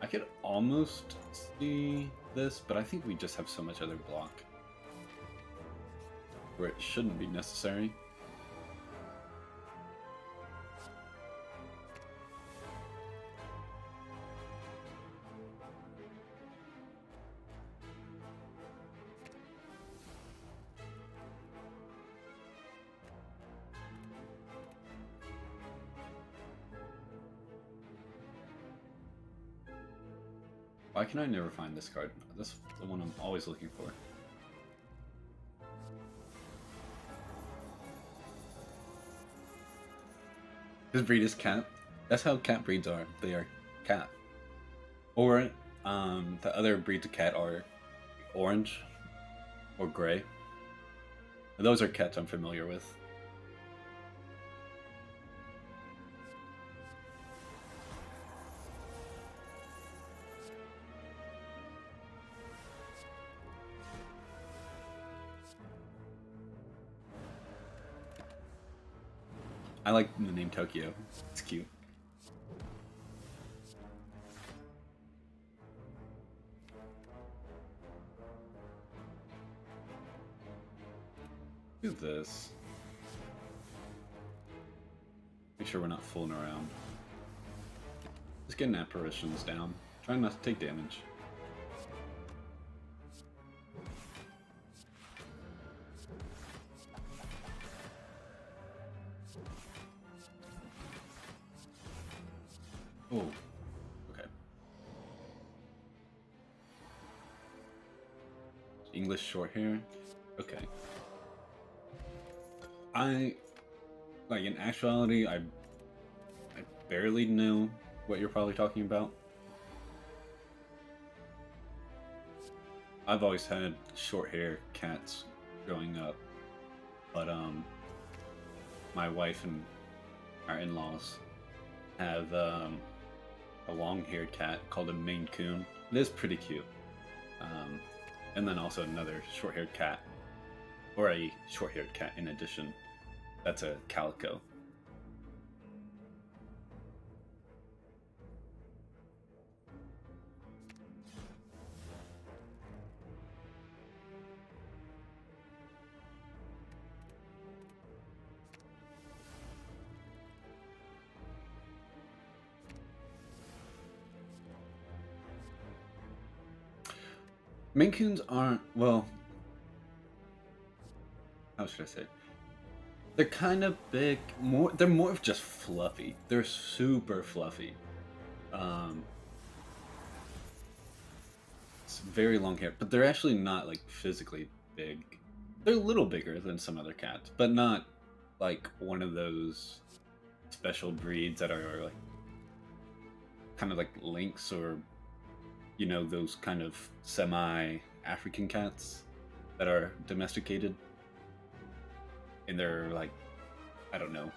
Speaker 1: I could almost see this, but I think we just have so much other block where it shouldn't be necessary. Why can I never find this card? This is the one I'm always looking for. His breed is cat. That's how cat breeds are. They are cat. Or the other breeds of cat are orange or gray. Those are cats I'm familiar with. I like the name Tokyo. It's cute. Do this. Make sure we're not fooling around. Just getting apparitions down. Trying not to take damage. Oh, okay. English short hair. Okay. I like in actuality, I barely know what you're probably talking about. I've always had short hair cats growing up, but my wife and our in-laws have a long-haired cat called a Maine Coon. It is pretty cute. Um, and then also another short-haired cat, or a short-haired cat in addition. That's a calico. Maine Coons aren't, well, how should I say? They're kind of big. They're more of just fluffy. They're super fluffy. Um, it's very long hair, but they're actually not like physically big. They're a little bigger than some other cats, but not like one of those special breeds that are like kind of like lynx or those kind of semi-African cats that are domesticated and they're like, I don't know,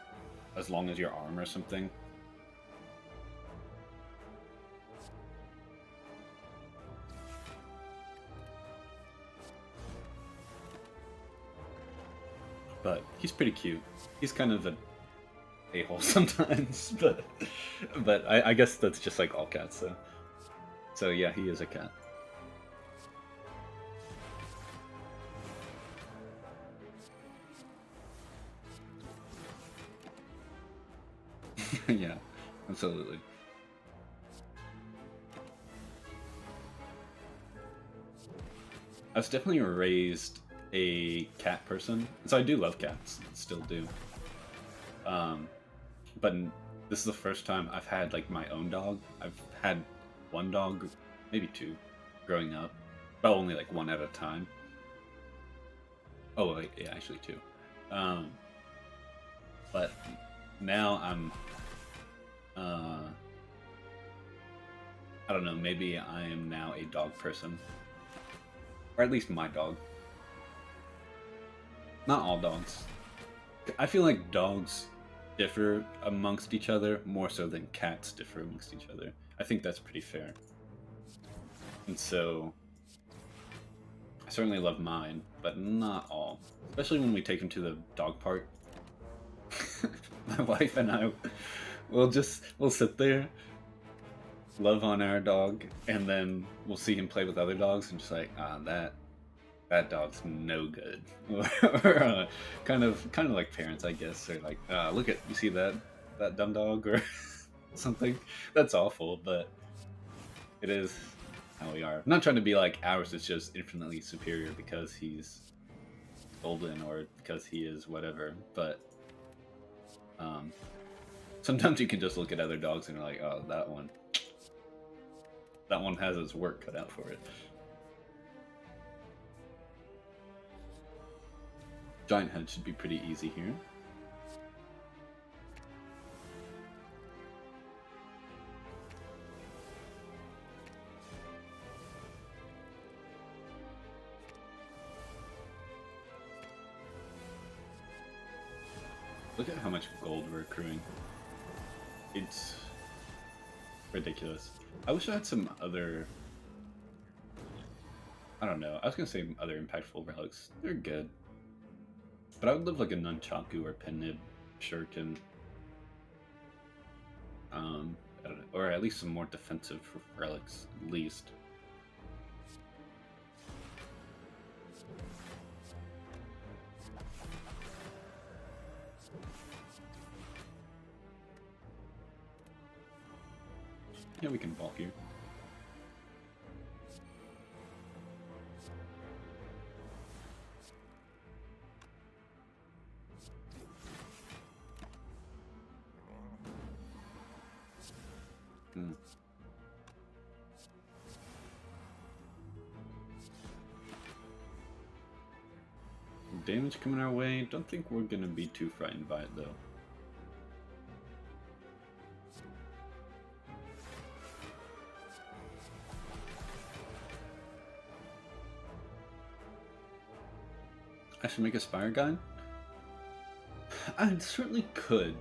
Speaker 1: as long as your arm or something. But he's pretty cute. He's kind of an a-hole sometimes, but I guess that's just like all cats. So yeah, he is a cat. Yeah, absolutely. I was definitely raised a cat person, so I do love cats, still do. Um, but this is the first time I've had like my own dog. I've had one dog, maybe two, growing up, but only like one at a time. Oh wait, yeah, actually two. Um, but now I'm, I don't know, maybe I am now a dog person, or at least my dog. Not all dogs. I feel like dogs differ amongst each other more so than cats differ amongst each other. I think that's pretty fair. And so, I certainly love mine, but not all. Especially when we take him to the dog park. My wife and I we'll sit there, love on our dog, and then we'll see him play with other dogs and just like, that dog's no good. Or kind of like parents, I guess. They're like, look at, you see that dumb dog or something. That's awful, but it is how we are. I'm not trying to be like ours is just infinitely superior because he's golden or because he is whatever, but sometimes you can just look at other dogs and you're like, oh, that one has its work cut out for it. Giant head should be pretty easy here. Look at how much gold we're accruing. It's ridiculous. I wish I had some other, I don't know, I was gonna say other impactful relics. They're good. But I would love like a Nunchaku or Penib Shuriken. I don't know, or at least some more defensive relics, at least. Yeah, we can bulk here. Hmm. Damage coming our way. Don't think we're gonna be too frightened by it though. I should make a Spire guide? I certainly could.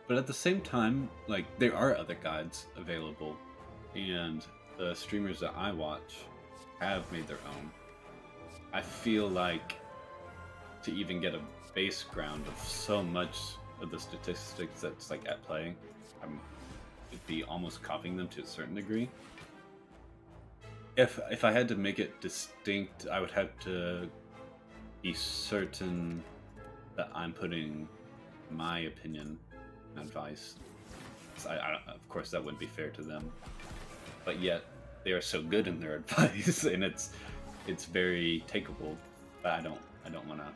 Speaker 1: But at the same time, like, there are other guides available. And the streamers that I watch have made their own. I feel like to even get a base ground of so much of the statistics that's like at play, it'd be almost copying them to a certain degree. If I had to make it distinct, I would have to be certain that I'm putting my opinion and advice. Of course, that wouldn't be fair to them, but yet they are so good in their advice, and it's very takeable. But I don't want to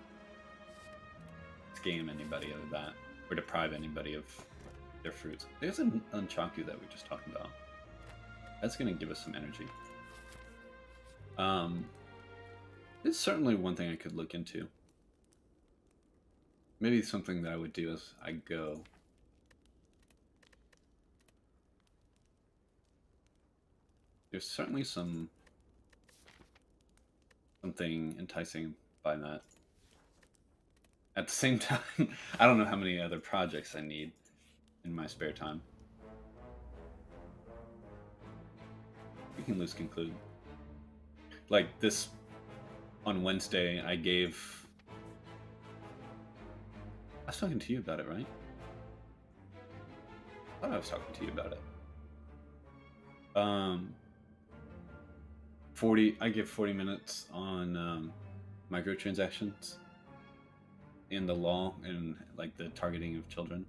Speaker 1: scam anybody of that or deprive anybody of their fruits. There's an Unchaku that we just talked about. That's going to give us some energy. It's certainly one thing I could look into. Maybe something that I would do as I go. There's certainly something enticing by that. At the same time, I don't know how many other projects I need in my spare time. We can loose conclude. Like this, on Wednesday, I was talking to you about it, right? I thought I was talking to you about it. I give 40 minutes on microtransactions in the law and like the targeting of children.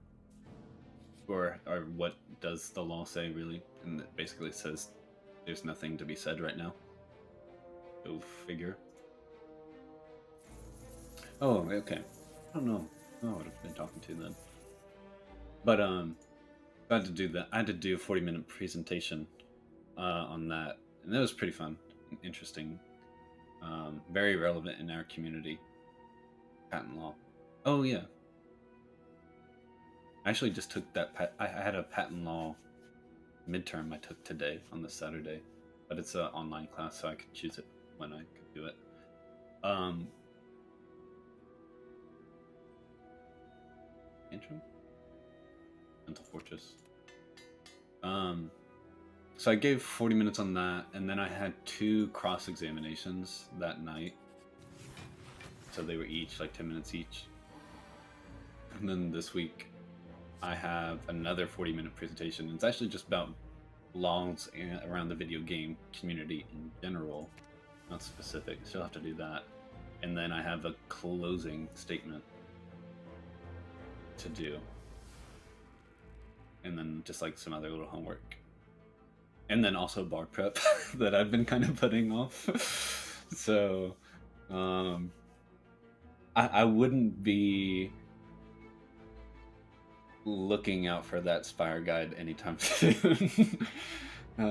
Speaker 1: Or what does the law say, really? And it basically says there's nothing to be said right now. Go figure. Oh, okay. I don't know. I would have been talking to then. But I had to do that. I had to do a 40-minute presentation on that, and that was pretty fun and interesting. Very relevant in our community. Patent law. Oh yeah. I actually just took that. I had a patent law midterm I took today on this Saturday, but it's an online class, so I could choose it when I could do it. Intro? Mental Fortress. So I gave 40 minutes on that, and then I had 2 cross-examinations that night. So they were each like 10 minutes each. And then this week I have another 40-minute presentation. It's actually just about laws around the video game community in general, not specific. So I'll have to do that. And then I have a closing statement to do. And then just like some other little homework. And then also bar prep that I've been kind of putting off. So I wouldn't be looking out for that Spire guide anytime soon.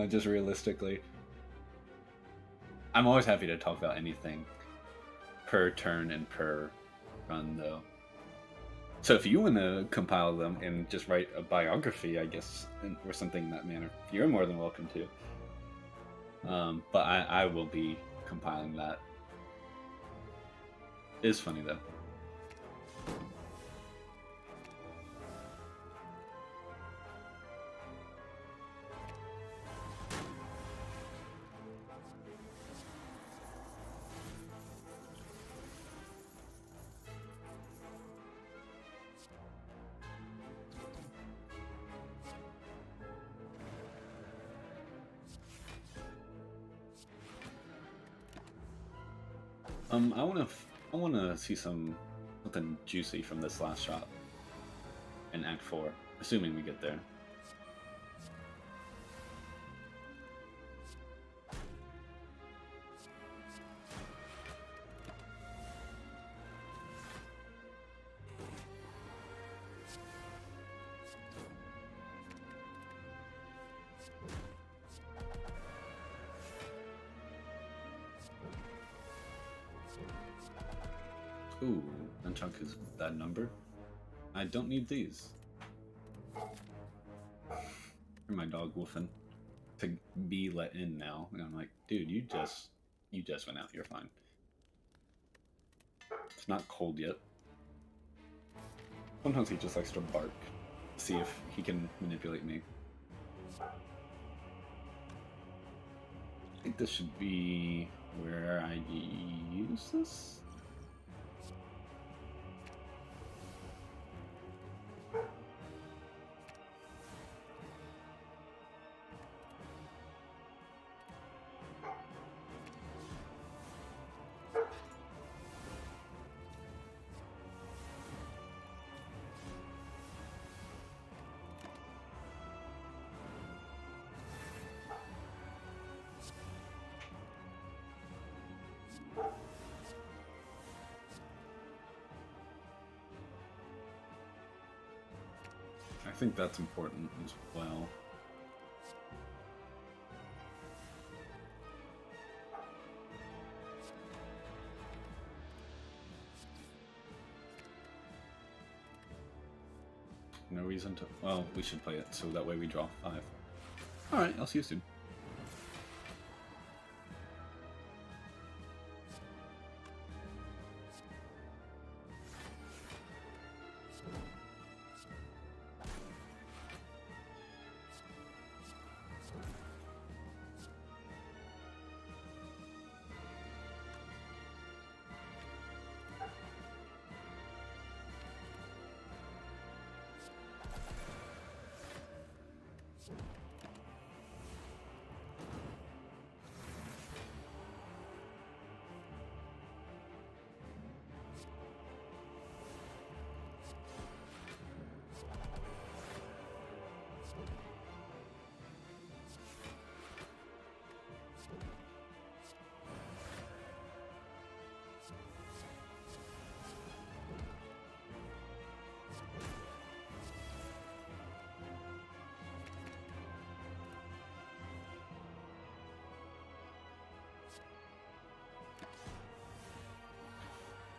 Speaker 1: Just realistically. I'm always happy to talk about anything per turn and per run, though. So if you want to compile them and just write a biography, I guess, or something in that manner, you're more than welcome to. But I will be compiling that. It is funny, though. I wanna see something juicy from this last shot in Act 4, assuming we get there. Ooh, Nunchuk is a bad number. I don't need these. For my dog woofing to be let in now. And I'm like, dude, you just went out. You're fine. It's not cold yet. Sometimes he just likes to bark. See if he can manipulate me. I think this should be where I use this. I think that's important as well. No reason to... Well, we should play it, so that way we draw 5. Alright, I'll see you soon.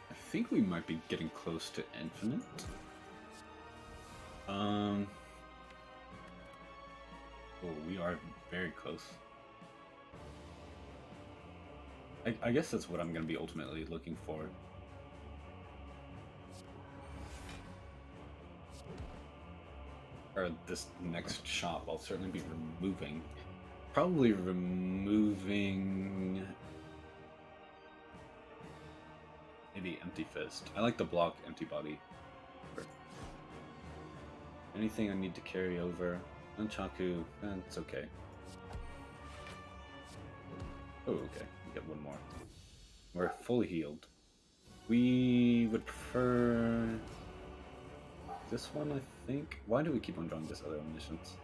Speaker 1: I think we might be getting close to infinite. Oh, we are very close. I guess that's what I'm going to be ultimately looking for. Or this next shop, I'll certainly be removing. Probably removing... maybe Empty Fist. I like the block Empty Body. Anything I need to carry over. Nunchaku, it's okay. Oh, okay. We get one more. We're fully healed. We would prefer this one, I think. Why do we keep on drawing this other Omniscience?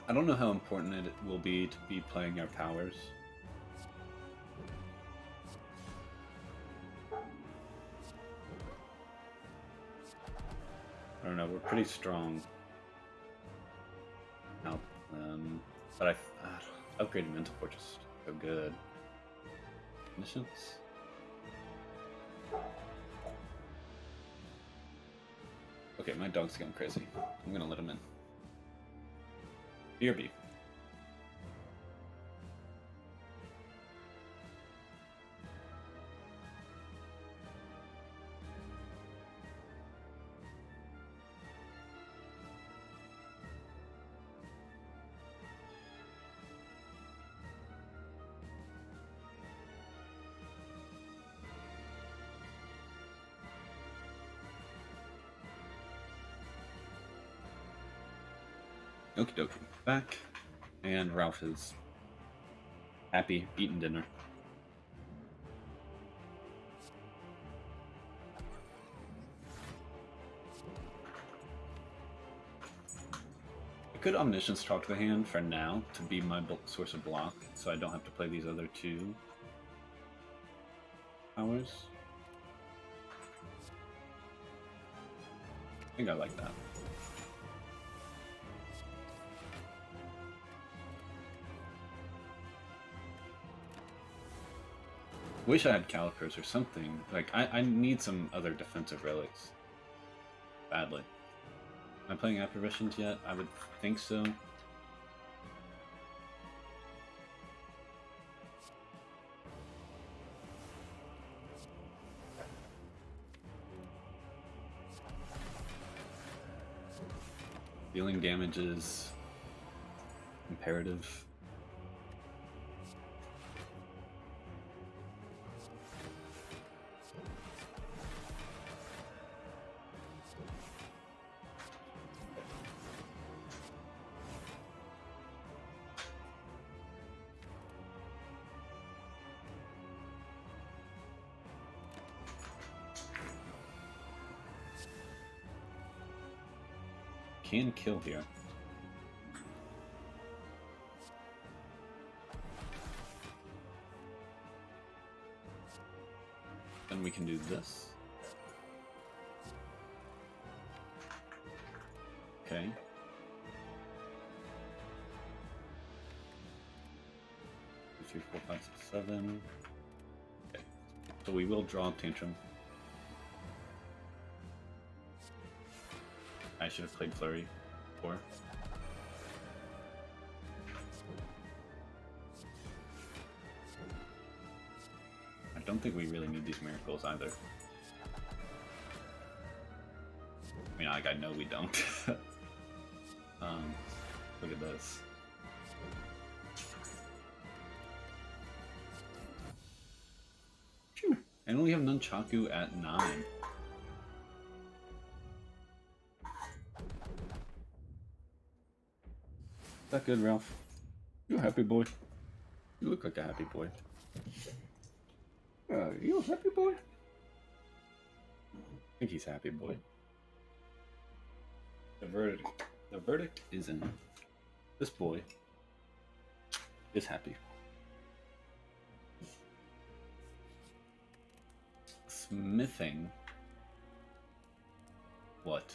Speaker 1: I don't know how important it will be to be playing our powers. I don't know, we're pretty strong now, but upgrading Mental Fortress so good. Missions? Okay, my dog's going crazy. I'm gonna let him in. BRB. Okie dokie. Back. And Ralph is happy, eating dinner. could Omniscience talk to the hand for now to be my source of block, so I don't have to play these other two powers. I think I like that. Wish I had Calipers or something. Like, I need some other defensive relics. Badly. Am I playing Apparitions yet? I would think so. Dealing damage is imperative. Can kill here. Then we can do this. Okay. 2, 3, 4, 5, 6, 7. Okay. So we will draw Tantrum. I should have played Flurry before. I don't think we really need these miracles either. I mean, like, I know we don't. Look at this. Phew. I only have Nunchaku at 9. Is that good, Ralph? You a happy boy? You look like a happy boy. You a happy boy? I think he's a happy boy. The verdict is in. This boy is happy. Smithing. What?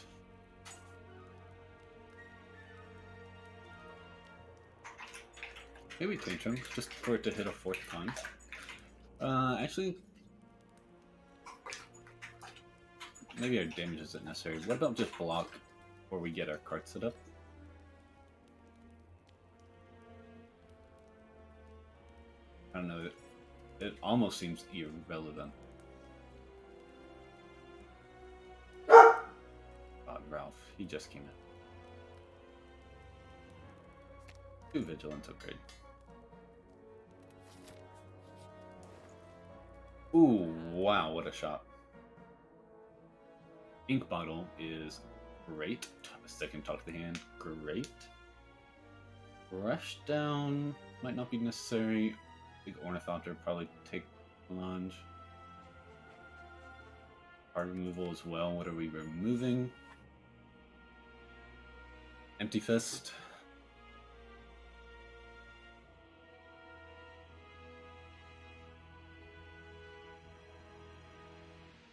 Speaker 1: Maybe Tantrum, just for it to hit a 4th time. Actually, maybe our damage isn't necessary. What about just block before we get our card set up? I don't know, it almost seems irrelevant. God, Ralph, he just came in. 2 Vigilance upgrade. Ooh, wow, what a shot. Ink Bottle is great. Second Talk to the Hand, great. Rush Down might not be necessary. Big Ornithopter probably take plunge. Card removal as well. What are we removing? Empty Fist.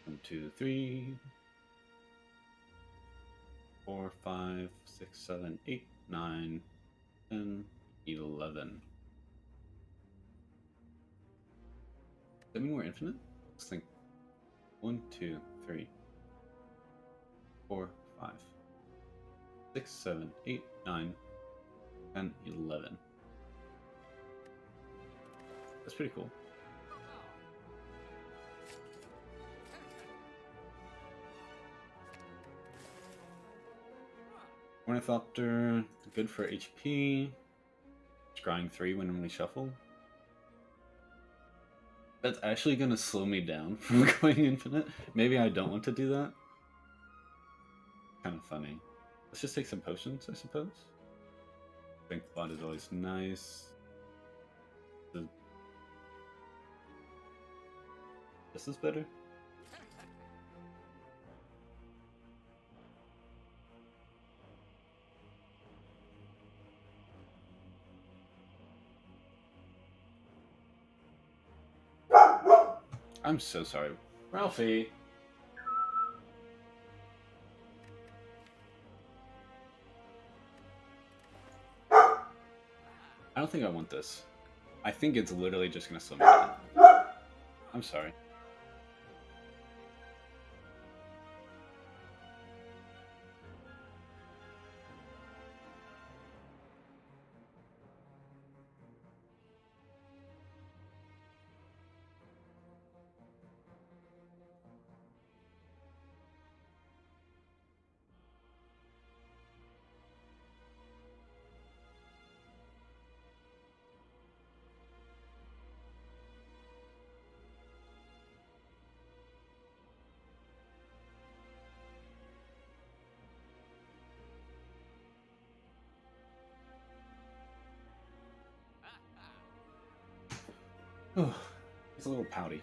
Speaker 1: 1, 2, 3, 4, 5, 6, 7, 8, 9, 10, 11. Does that mean we're infinite? Let's think. 1, 2, 3, 4, 5, 6, 7, 8, 9, 10, 11. That's pretty cool. Ornithopter, good for HP. Scrying 3 when we shuffle. That's actually going to slow me down from going infinite. Maybe I don't want to do that. Kind of funny. Let's just take some potions, I suppose. Think Bot is always nice. This is better. I'm so sorry. Ralphie! I don't think I want this. I think it's literally just gonna slow me down. I'm sorry. Oh, it's a little pouty.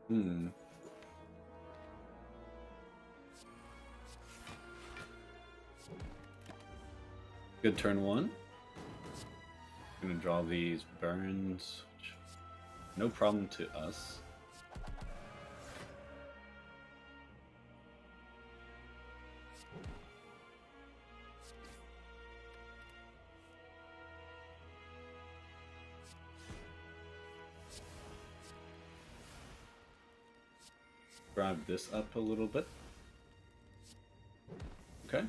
Speaker 1: Hmm. Good turn one. Gonna draw these burns. No problem to us. Drive this up a little bit. Okay.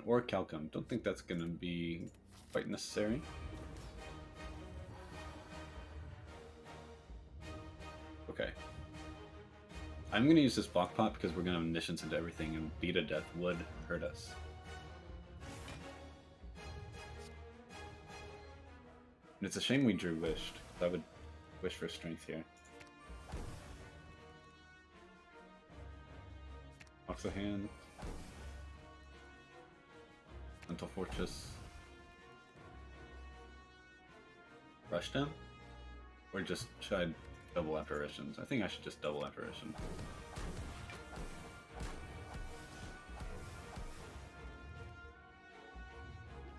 Speaker 1: Or Calcum. Don't think that's gonna be quite necessary. Okay. I'm gonna use this block pot because we're gonna omniscience into everything, and beat a death would hurt us. And it's a shame we drew wished. I would wish for strength here. Off the hand. Mental Fortress. Rush down? Or just should I double apparitions? I think I should just double apparition.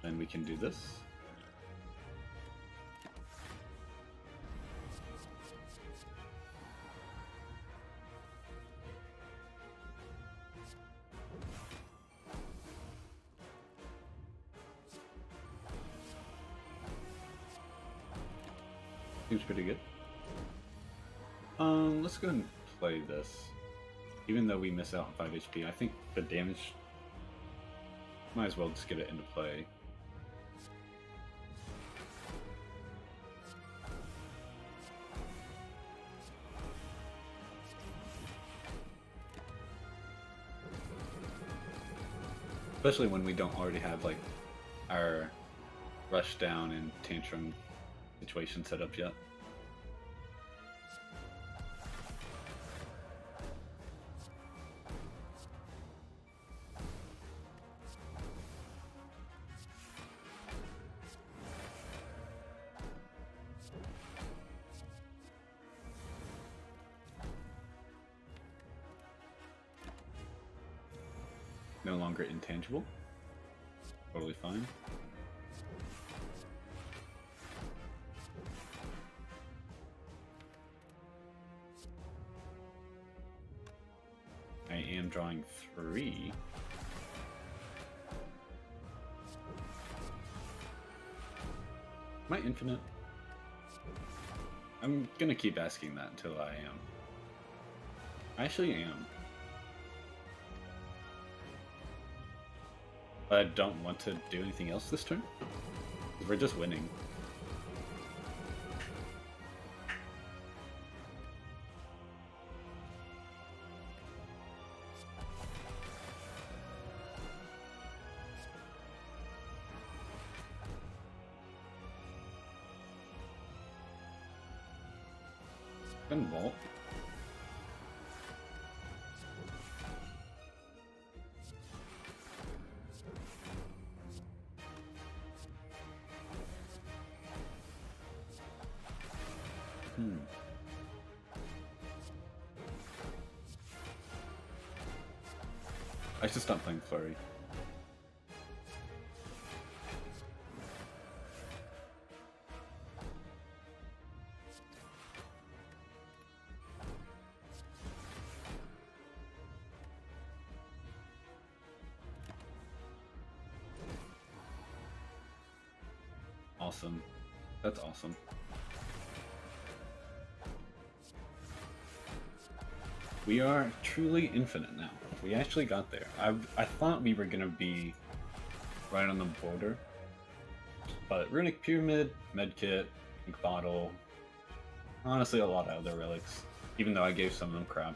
Speaker 1: And we can do this. Seems pretty good. Let's go ahead and play this. Even though we miss out on 5 HP, I think the damage... Might as well just get it into play. Especially when we don't already have, like, our rush down and tantrum situation set up yet. No longer intangible. Totally fine. I am drawing 3. Am I infinite? I'm gonna keep asking that until I am. I actually am. But I don't want to do anything else this turn. We're just winning. Spin Vault. I should stop playing Flurry. Awesome. That's awesome. We are truly infinite now. We actually got there. I thought we were gonna be right on the border, but Runic Pyramid, Medkit, Ink Bottle, honestly a lot of other relics, even though I gave some of them crap.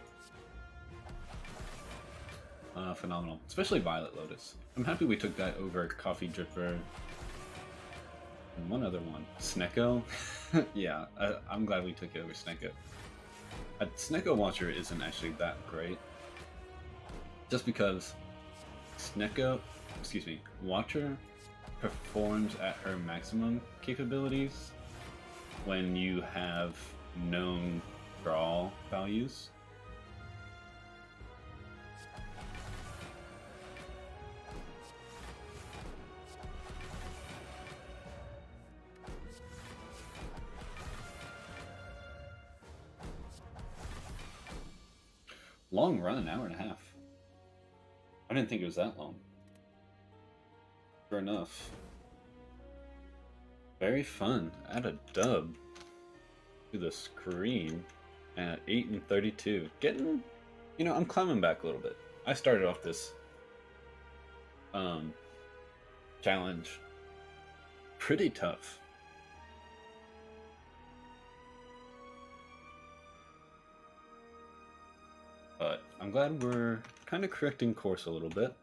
Speaker 1: Phenomenal. Especially Violet Lotus. I'm happy we took that over Coffee Dripper and one other one. Snecko? Yeah, I'm glad we took it over Snecko. Snecko Watcher isn't actually that great. Just because Watcher performs at her maximum capabilities when you have known draw values. Long run, an hour and a half. I didn't think it was that long. Sure enough. Very fun. Add a dub to the screen at 8:32. Getting, you know, I'm climbing back a little bit. I started off this challenge pretty tough. But I'm glad we're kind of correcting course a little bit.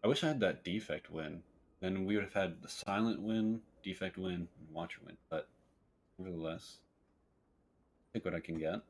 Speaker 1: I wish I had that defect win. Then we would have had the silent win, defect win, and watcher win. But nevertheless, take what I can get.